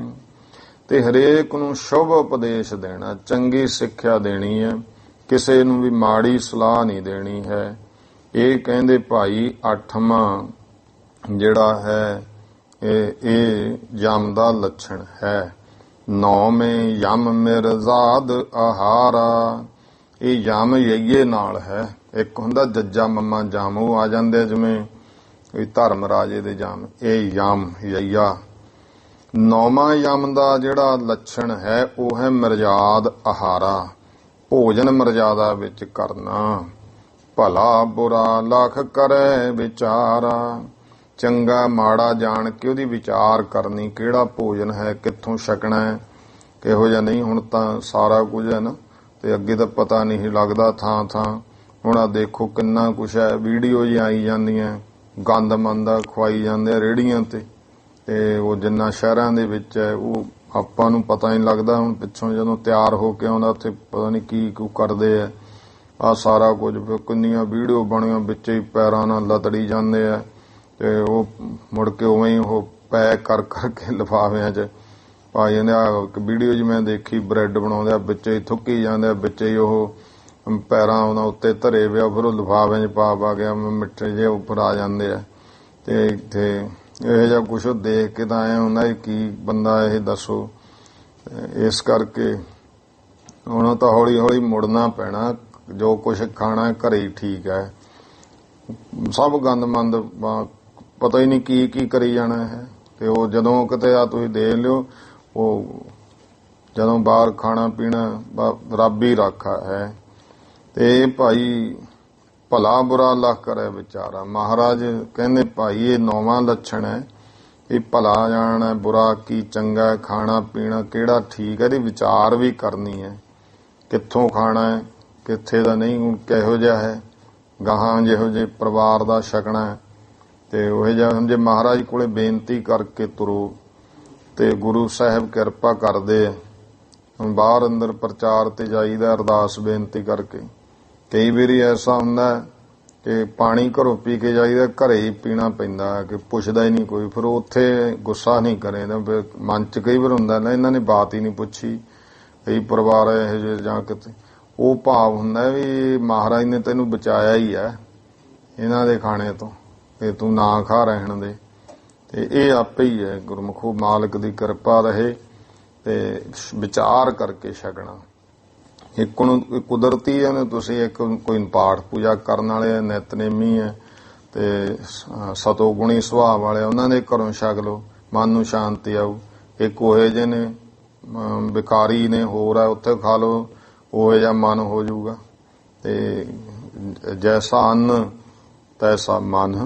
ਤੇ ਹਰੇਕ ਨੂੰ ਸ਼ੁਭ ਉਪਦੇਸ਼ ਦੇਣਾ, ਚੰਗੀ ਸਿੱਖਿਆ ਦੇਣੀ ਹੈ, ਕਿਸੇ ਨੂੰ ਵੀ ਮਾੜੀ ਸਲਾਹ ਨਹੀਂ ਦੇਣੀ ਹੈ। ਇਹ ਕਹਿੰਦੇ ਭਾਈ ਅੱਠਵਾਂ ਜਿਹੜਾ ਹੈ ਇਹ ਯਮ ਦਾ ਲੱਛਣ ਹੈ। ਨੌਵੇਂ ਯਮ ਮਿਰਜ਼ਾਦ ਆਹਾਰਾ, ਇਹ ਯਮ ਯਈਏ ਨਾਲ ਹੈ। ਇੱਕ ਹੁੰਦਾ ਜੱਜਾ ਮੰਮਾ ਜਮ, ਉਹ ਆ ਜਾਂਦੇ ਜਿਵੇਂ ਧਰਮ ਰਾਜੇ ਦੇ ਜਮ, ਇਹ ਯਮ ਯਈਆ। ਨੌਵਾਂ ਯਮ ਦਾ ਜਿਹੜਾ ਲੱਛਣ ਹੈ ਉਹ ਹੈ ਮਰਜ਼ਾਦ ਆਹਾਰਾ, ਭੋਜਨ ਮਰਜ਼ਾਦਾ ਵਿੱਚ ਕਰਨਾ। ਭਲਾ ਬੁਰਾ ਲਖ ਕਰੈ ਵਿਚਾਰਾ, ਚੰਗਾ ਮਾੜਾ ਜਾਣ ਕੇ ਉਹਦੀ ਵਿਚਾਰ ਕਰਨੀ, ਕਿਹੜਾ ਭੋਜਨ ਹੈ, ਕਿੱਥੋਂ ਛਕਣਾ ਹੈ, ਕਿਹੋ ਜਿਹਾ ਨਹੀਂ। ਹੁਣ ਤਾਂ ਸਾਰਾ ਕੁਝ ਹੈ ਨਾ, ਤੇ ਅੱਗੇ ਤਾਂ ਪਤਾ ਨਹੀਂ ਲੱਗਦਾ ਥਾਂ ਥਾਂ। ਹੁਣ ਆ ਦੇਖੋ ਕਿੰਨਾ ਕੁਛ ਹੈ, ਵੀਡੀਓ ਜੀ ਆਈ ਜਾਂਦੀਆਂ, ਗੰਦ ਮੰਦ ਖਵਾਈ ਜਾਂਦੇ ਆ ਰੇਹੜੀਆਂ ਤੇ ਉਹ ਜਿੰਨਾ ਸ਼ਹਿਰਾਂ ਦੇ ਵਿੱਚ ਹੈ ਉਹ ਆਪਾਂ ਨੂੰ ਪਤਾ ਨਹੀਂ ਲੱਗਦਾ। ਹੁਣ ਪਿੱਛੋਂ ਜਦੋਂ ਤਿਆਰ ਹੋ ਕੇ ਆਉਂਦਾ ਉੱਥੇ ਪਤਾ ਨਹੀਂ ਕੀ ਕਰਦੇ ਆ, ਆਹ ਸਾਰਾ ਕੁਝ ਕਿੰਨੀਆਂ ਵੀਡੀਓ ਬਣੀਆਂ, ਵਿੱਚ ਹੀ ਪੈਰਾਂ ਨਾਲ ਲਤੜੀ ਜਾਂਦੇ ਆ ਤੇ ਉਹ ਮੁੜ ਕੇ ਉਵੇਂ ਹੀ ਉਹ ਪੈਕ ਕਰ ਕਰਕੇ ਲਿਫਾਫਿਆਂ 'ਚ ਪਾ ਜਾਂਦੇ ਆ। ਵੀਡੀਓ 'ਚ ਮੈਂ ਦੇਖੀ ਬ੍ਰੈਡ ਬਣਾਉਂਦੇ ਆ, ਵਿੱਚ ਹੀ ਥੁੱਕੀ ਜਾਂਦੇ ਆ, ਵਿੱਚ ਹੀ ਉਹ ਪੈਰਾਂ ਉਹਨਾਂ ਉੱਤੇ ਧਰੇ ਪਿਆ, ਫਿਰ ਉਹ ਲਿਫਾਫਿਆਂ 'ਚ ਪਾ ਗਿਆ ਮਿੱਠੇ ਜਿਹੇ ਉੱਪਰ ਆ ਜਾਂਦੇ ਆ। ਤੇ ਇੱਥੇ ਇਹੋ ਜਿਹਾ ਕੁਛ ਦੇਖ ਕੇ ਤਾਂ ਐਂ ਹੁੰਦਾ ਕੀ ਬੰਦਾ ਇਹ ਦੱਸੋ। ਇਸ ਕਰਕੇ ਹੁਣ ਤਾਂ ਹੌਲੀ ਹੌਲੀ ਮੁੜਨਾ ਪੈਣਾ, ਜੋ ਕੁਛ ਖਾਣਾ ਘਰੇ ਹੀ ਠੀਕ ਹੈ। ਸਭ ਗੰਦਮੰਦ ਪਤਾ ਹੀ ਨਹੀਂ ਕੀ ਕੀ ਕਰੀ ਜਾਣਾ ਹੈ। ਤੇ ਉਹ ਜਦੋਂ ਕਿਤੇ ਆ ਤੁਸੀਂ ਦੇਖ ਲਿਓ, ਉਹ ਜਦੋਂ ਬਾਹਰ ਖਾਣਾ ਪੀਣਾ ਰੱਬ ਹੀ ਰਾਖਾ ਹੈ। ਤੇ ਭਾਈ ਭਲਾ ਬੁਰਾ ਲਖ ਕਰੇ ਵਿਚਾਰਾ, ਮਹਾਰਾਜ ਕਹਿੰਦੇ ਭਾਈ ਇਹ ਨੌਵਾਂ ਲੱਛਣ ਹੈ। ਇਹ ਭਲਾ ਜਾਣਨਾ, ਬੁਰਾ ਕੀ ਚੰਗਾ, ਖਾਣਾ ਪੀਣਾ ਕਿਹੜਾ ਠੀਕ ਹੈ, ਇਹਦੀ ਵਿਚਾਰ ਵੀ ਕਰਨੀ ਹੈ। ਕਿੱਥੋਂ ਖਾਣਾ ਹੈ, ਕਿੱਥੇ ਦਾ ਨਹੀਂ, ਕਿਹੋ ਜਿਹਾ ਹੈ, ਗਾਹਾਂ ਜਿਹੋ ਜਿਹੇ ਪਰਿਵਾਰ ਦਾ ਛਕਣਾ ਹੈ। ਤੇ ਉਹ ਜਿਹਾ ਜੇ ਮਹਾਰਾਜ ਕੋਲੇ ਬੇਨਤੀ ਕਰਕੇ ਤੁਰੋ ਤੇ ਗੁਰੂ ਸਾਹਿਬ ਕਿਰਪਾ ਕਰਦੇ ਆ। ਹੁਣ ਬਾਹਰ ਅੰਦਰ ਪ੍ਰਚਾਰ ਤੇ ਜਾਈਦਾ ਅਰਦਾਸ ਬੇਨਤੀ ਕਰਕੇ। ਕਈ ਵਾਰੀ ਐਸਾ ਹੁੰਦਾ ਕਿ ਪਾਣੀ ਘਰੋਂ ਪੀ ਕੇ ਜਾਈਦਾ, ਘਰੇ ਹੀ ਪੀਣਾ ਪੈਂਦਾ ਕਿ ਪੁੱਛਦਾ ਹੀ ਨਹੀਂ ਕੋਈ। ਫਿਰ ਉੱਥੇ ਗੁੱਸਾ ਨਹੀਂ ਕਰੇਦਾ, ਫਿਰ ਮਨ 'ਚ ਕਈ ਵਾਰ ਹੁੰਦਾ ਨਾ ਇਹਨਾਂ ਨੇ ਬਾਤ ਹੀ ਨਹੀਂ ਪੁੱਛੀ, ਕਈ ਪਰਿਵਾਰ ਇਹੋ ਜਿਹੇ ਜਾਂ ਕਿਤੇ ਉਹ ਭਾਵ ਹੁੰਦਾ ਵੀ ਮਹਾਰਾਜ ਨੇ ਤੈਨੂੰ ਬਚਾਇਆ ਹੀ ਹੈ ਇਹਨਾਂ ਦੇ ਖਾਣੇ ਤੋਂ, ਤੇ ਤੂੰ ਨਾ ਖਾ ਰਹਿਣ ਦੇ। ਤੇ ਇਹ ਆਪੇ ਹੀ ਹੈ, ਗੁਰਮੁਖੋ ਮਾਲਕ ਦੀ ਕਿਰਪਾ ਰਹੇ ਤੇ ਵਿਚਾਰ ਕਰਕੇ ਛਕਣਾ। ਇੱਕ ਨੂੰ ਕੁਦਰਤੀ ਹੈ, ਤੁਸੀਂ ਇੱਕ ਕੋਈ ਪਾਠ ਪੂਜਾ ਕਰਨ ਵਾਲੇ ਨਿਤਨੇਮੀ ਹੈ ਤੇ ਸਤੋ ਗੁਣੀ ਸੁਭਾਅ ਵਾਲੇ, ਉਹਨਾਂ ਦੇ ਘਰੋਂ ਛਕ ਲਓ, ਮਨ ਨੂੰ ਸ਼ਾਂਤੀ ਆਊ। ਇੱਕ ਉਹੇ ਜਿਹੇ ਨੇ ਵਿਕਾਰੀ ਨੇ ਹੋਰ ਹੈ, ਉੱਥੇ ਖਾ ਲਓ, ਉਹੋ ਜਿਹਾ ਮਨ ਹੋ ਜਾਊਗਾ। ਤੇ ਜੈਸਾ ਅੰਨ ਤੈਸਾ ਮਨ,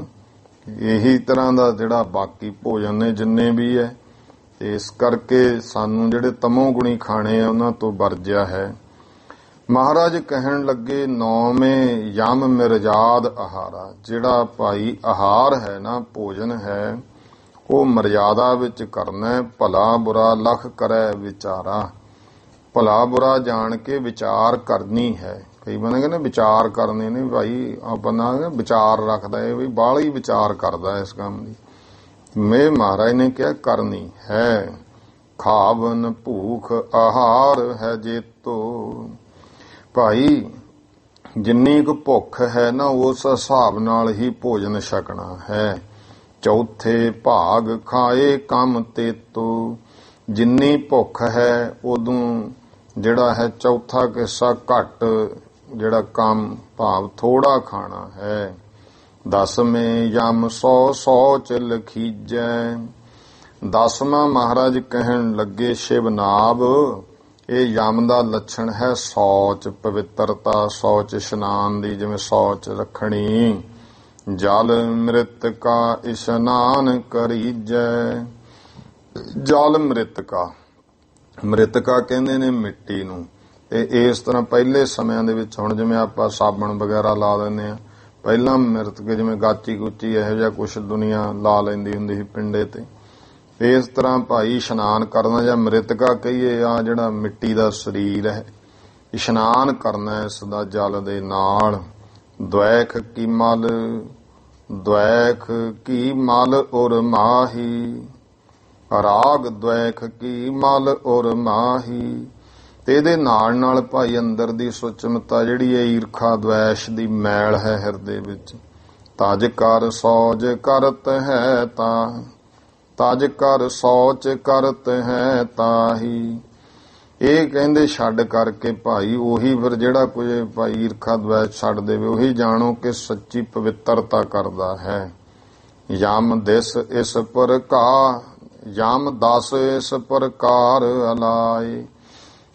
ਇਹੀ ਤਰ੍ਹਾਂ ਦਾ ਜਿਹੜਾ ਬਾਕੀ ਭੋਜਨ ਨੇ ਜਿੰਨੇ ਵੀ ਹੈ। ਤੇ ਇਸ ਕਰਕੇ ਸਾਨੂੰ ਜਿਹੜੇ ਤਮੋ ਗੁਣੀ ਖਾਣੇ ਆ ਉਹਨਾਂ ਤੋਂ ਵਰਜਿਆ ਹੈ। ਮਹਾਰਾਜ ਕਹਿਣ ਲੱਗੇ ਨੌਵੇਂ ਯਮ ਮਿਰਜ਼ਾਦ ਆਹਾਰਾ, ਜਿਹੜਾ ਭਾਈ ਆਹਾਰ ਹੈ ਨਾ, ਭੋਜਨ ਹੈ, ਉਹ ਮਰਜ਼ਾਦਾ ਵਿੱਚ ਕਰਨਾ। ਭਲਾ ਬੁਰਾ ਲਖ ਕਰੈ ਵਿਚਾਰਾ, ਭਲਾ ਬੁਰਾ ਜਾਣ ਕੇ ਵਿਚਾਰ ਕਰਨੀ ਹੈ। ਕਈ ਬੰਦੇ ਕਹਿੰਦੇ ਵਿਚਾਰ ਕਰਨੇ ਨੇ, ਭਾਈ ਆਪਣਾ ਵਿਚਾਰ ਰੱਖਦਾ ਹੈ ਵੀ ਬਾਹਲਾ ਹੀ ਵਿਚਾਰ ਕਰਦਾ ਇਸ ਕੰਮ ਦੀ। ਮੈਂ ਮਹਾਰਾਜ ਨੇ ਕਿਹਾ ਕਰਨੀ ਹੈ। ਖਾਵਨ ਭੂਖ ਆਹਾਰ ਹੈ ਜੇਤੋ, ਭਾਈ ਜਿੰਨੀ ਕੁ ਭੁੱਖ ਹੈ ਨਾ ਉਸ ਹਿਸਾਬ ਨਾਲ ਹੀ ਭੋਜਨ ਛਕਣਾ ਹੈ। ਚੌਥੇ ਭਾਗ ਖਾਏ ਕੰਮ ਤੇਤੋ, ਜਿੰਨੀ ਭੁੱਖ ਹੈ ਉਦੋਂ ਜਿਹੜਾ ਹੈ ਚੌਥਾ ਕਿੱਸਾ ਘੱਟ ਜਿਹੜਾ ਕੰਮ ਭਾਵ ਥੋੜਾ ਖਾਣਾ ਹੈ। ਦਸਵੇਂ ਯਮ 100 ਚ ਲਖੀਜੈ, ਦਸਵਾਂ ਮਹਾਰਾਜ ਕਹਿਣ ਲੱਗੇ ਸ਼ਿਵਨਾਭ, ਇਹ ਯਮ ਦਾ ਲੱਛਣ ਹੈ ਸ਼ੌਚ, ਪਵਿੱਤਰਤਾ, ਸ਼ੌਚ ਇਸ਼ਨਾਨ ਦੀ, ਜਿਵੇਂ ਸ਼ੌਚ ਰੱਖਣੀ। ਜਲ ਮ੍ਰਿਤਕਾ ਇਸ਼ਨਾਨ ਕਰੀਜੈ। ਜਲ ਮ੍ਰਿਤਕਾ, ਮ੍ਰਿਤਕਾ ਕਹਿੰਦੇ ਨੇ ਮਿੱਟੀ ਨੂੰ। ਤੇ ਇਸ ਤਰ੍ਹਾਂ ਪਹਿਲੇ ਸਮਿਆਂ ਦੇ ਵਿੱਚ, ਹੁਣ ਜਿਵੇਂ ਆਪਾਂ ਸਾਬਣ ਵਗੈਰਾ ਲਾ ਦਿੰਦੇ ਆ, ਪਹਿਲਾਂ ਮ੍ਰਿਤਕ ਜਿਵੇਂ ਗਾਚੀ ਗੁੱਚੀ ਇਹੋ ਜਿਹਾ ਕੁਛ ਦੁਨੀਆ ਲਾ ਲੈਂਦੀ ਹੁੰਦੀ ਸੀ ਪਿੰਡੇ ਤੇ। ਇਸ ਤਰ੍ਹਾਂ ਭਾਈ ਇਸ਼ਨਾਨ ਕਰਨਾ, ਜਾਂ ਮ੍ਰਿਤਕਾ ਕਹੀਏ, ਆ ਜਿਹੜਾ ਮਿੱਟੀ ਦਾ ਸਰੀਰ ਹੈ, ਇਸ਼ਨਾਨ ਕਰਨਾ ਇਸ ਦਾ ਜਲ ਦੇ ਨਾਲ। ਦ્વੈਖ ਕੀ ਮਲ, ਦ્વੈਖ ਕੀ ਮਲ ਔਰ ਮਾਹੀ, ਰਾਗ ਦ્વੈਖ ਕੀ ਮਲ ਔਰ ਮਾਹੀ। ਤੇ ਇਹਦੇ ਨਾਲ ਨਾਲ ਭਾਈ ਅੰਦਰ ਦੀ ਸੁਚਮਤਾ ਜਿਹੜੀ ਹੈ, ਈਰਖਾ ਦ્વੈਸ਼ ਦੀ ਮੈਲ ਹੈ ਹਿਰਦੇ ਵਿੱਚ। ਤਜ ਕਰ ਸੌਜ ਕਰਤ ਹੈ ਤਾ, ਤਜ ਕਰ ਸੌਚ ਕਰਤ ਹੈ ਤਾਹੀ। ਇਹ ਕਹਿੰਦੇ ਛੱਡ ਕਰਕੇ ਭਾਈ ਉਹੀ ਫਿਰ ਜਿਹੜਾ ਕੁਝ ਭਾਈ ਈਰਖਾ ਦ્વੈਸ਼ ਛੱਡ ਦੇਵੇ, ਉਹੀ ਜਾਣੋ ਕਿ ਸੱਚੀ ਪਵਿੱਤਰਤਾ ਕਰਦਾ ਹੈ। ਯਮ ਦਿਸ ਇਸ ਪ੍ਰਕਾਰ, ਯਮ 10 ਇਸ ਪ੍ਰਕਾਰ ਅਲਾਏ।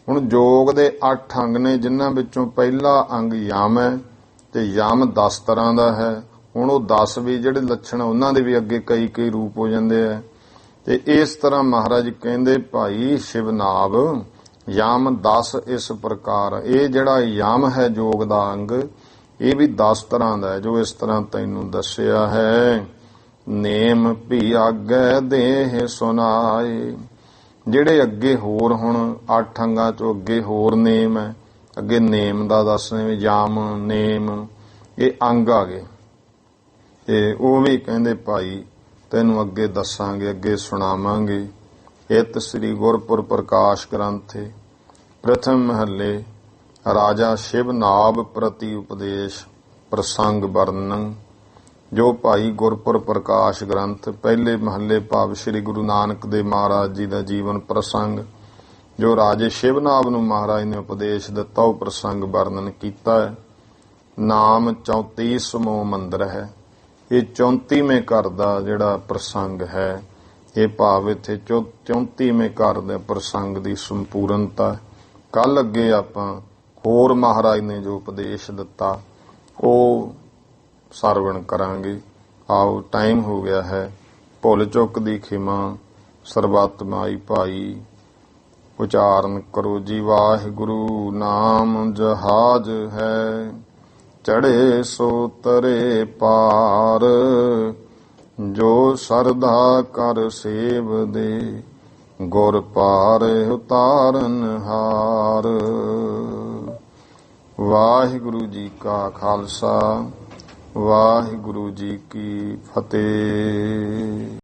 ਹੁਣ ਯੋਗ ਦੇ 8 ਅੰਗ ਨੇ, ਜਿਨ੍ਹਾਂ ਵਿੱਚੋਂ ਪਹਿਲਾ ਅੰਗ ਯਮ ਹੈ, ਤੇ ਯਮ 10 ਤਰ੍ਹਾਂ ਦਾ ਹੈ। ਹੁਣ ਉਹ 10 ਵੀ ਜਿਹੜੇ ਲੱਛਣ, ਉਹਨਾਂ ਦੇ ਵੀ ਅੱਗੇ ਕਈ ਕਈ ਰੂਪ ਹੋ ਜਾਂਦੇ ਆ। ਤੇ ਇਸ ਤਰ੍ਹਾਂ ਮਹਾਰਾਜ ਕਹਿੰਦੇ ਭਾਈ ਸ਼ਿਵਨਾਭ ਯਮ 10 ਇਸ ਪ੍ਰਕਾਰ। ਇਹ ਜਿਹੜਾ ਯਮ ਹੈ ਯੋਗ ਦਾ ਅੰਗ, ਇਹ ਵੀ 10 ਤਰ੍ਹਾਂ ਦਾ ਹੈ, ਜੋ ਇਸ ਤਰ੍ਹਾਂ ਤੈਨੂੰ ਦੱਸਿਆ ਹੈ। ਨੇਮ ਭੀ ਆਗੈ ਦੇਹ ਸੁਨਾਏ। ਜਿਹੜੇ ਅੱਗੇ ਹੋਰ, ਹੁਣ 8 ਅੰਗਾਂ ਚੋਂ ਅੱਗੇ ਹੋਰ ਨੇਮ ਹੈ, ਅੱਗੇ ਨੇਮ ਦਾ ਦੱਸਣੇ, ਯਮ ਨੇਮ ਇਹ ਅੰਗ ਆ ਗਏ। ਤੇ ਉਹ ਵੀ ਕਹਿੰਦੇ ਭਾਈ ਤੈਨੂੰ ਅੱਗੇ ਦੱਸਾਂਗੇ, ਅੱਗੇ ਸੁਣਾਵਾਂਗੇ। ਇਤ ਸ੍ਰੀ ਗੁਰਪੁਰ ਪ੍ਰਕਾਸ਼ ਗ੍ਰੰਥੇ ਪ੍ਰਥਮ ਮਹੱਲੇ ਰਾਜਾ ਸ਼ਿਵਨਾਭ ਪ੍ਰਤੀ ਉਪਦੇਸ਼ ਪ੍ਰਸੰਗ ਵਰਣਨ। ਜੋ ਭਾਈ ਗੁਰਪੁਰ ਪ੍ਰਕਾਸ਼ ਗ੍ਰੰਥ ਪਹਿਲੇ ਮਹੱਲੇ ਭਾਵ ਸ੍ਰੀ ਗੁਰੂ ਨਾਨਕ ਦੇਵ ਮਹਾਰਾਜ ਜੀ ਦਾ ਜੀਵਨ ਪ੍ਰਸੰਗ, ਜੋ ਰਾਜੇ ਸ਼ਿਵਨਾਭ ਨੂੰ ਮਹਾਰਾਜ ਨੇ ਉਪਦੇਸ਼ ਦਿੱਤਾ, ਉਹ ਪ੍ਰਸੰਗ ਵਰਣਨ ਕੀਤਾ ਹੈ। ਨਾਮ 34ਵਾਂ ਮੰਦਰ ਹੈ। ਇਹ 34ਵੇਂ ਘਰ ਦਾ ਜਿਹੜਾ ਪ੍ਰਸੰਗ ਹੈ, ਇਹ ਭਾਵ ਇੱਥੇ 34ਵੇਂ ਘਰ ਦੇ ਪ੍ਰਸੰਗ ਦੀ ਸੰਪੂਰਨਤਾ। ਕੱਲ ਅੱਗੇ ਆਪਾਂ ਹੋਰ ਮਹਾਰਾਜ ਨੇ ਜੋ ਉਪਦੇਸ਼ ਦਿੱਤਾ ਉਹ ਸਰਵਣ ਕਰਾਂਗੇ। ਆਓ, ਟਾਈਮ ਹੋ ਗਿਆ ਹੈ। ਭੁੱਲ ਚੁੱਕ ਦੀ ਖਿਮਾ ਸਰਬੱਤਮਾਈ ਭਾਈ। ਉਚਾਰਨ ਕਰੋ ਜੀ ਵਾਹਿਗੁਰੂ। ਨਾਮ ਜਹਾਜ ਹੈ, ਚੜੇ ਸੋ ਤਰੇ ਪਾਰ। ਜੋ ਸਰਦਾ ਕਰ ਸੇਵ ਦੇ, ਗੁਰ ਪਾਰ ਉਤਾਰਨ ਹਾਰ। ਵਾਹਿਗੁਰੂ ਜੀ ਕਾ ਖਾਲਸਾ, ਵਾਹਿਗੁਰੂ ਜੀ ਕੀ ਫਤਿਹ।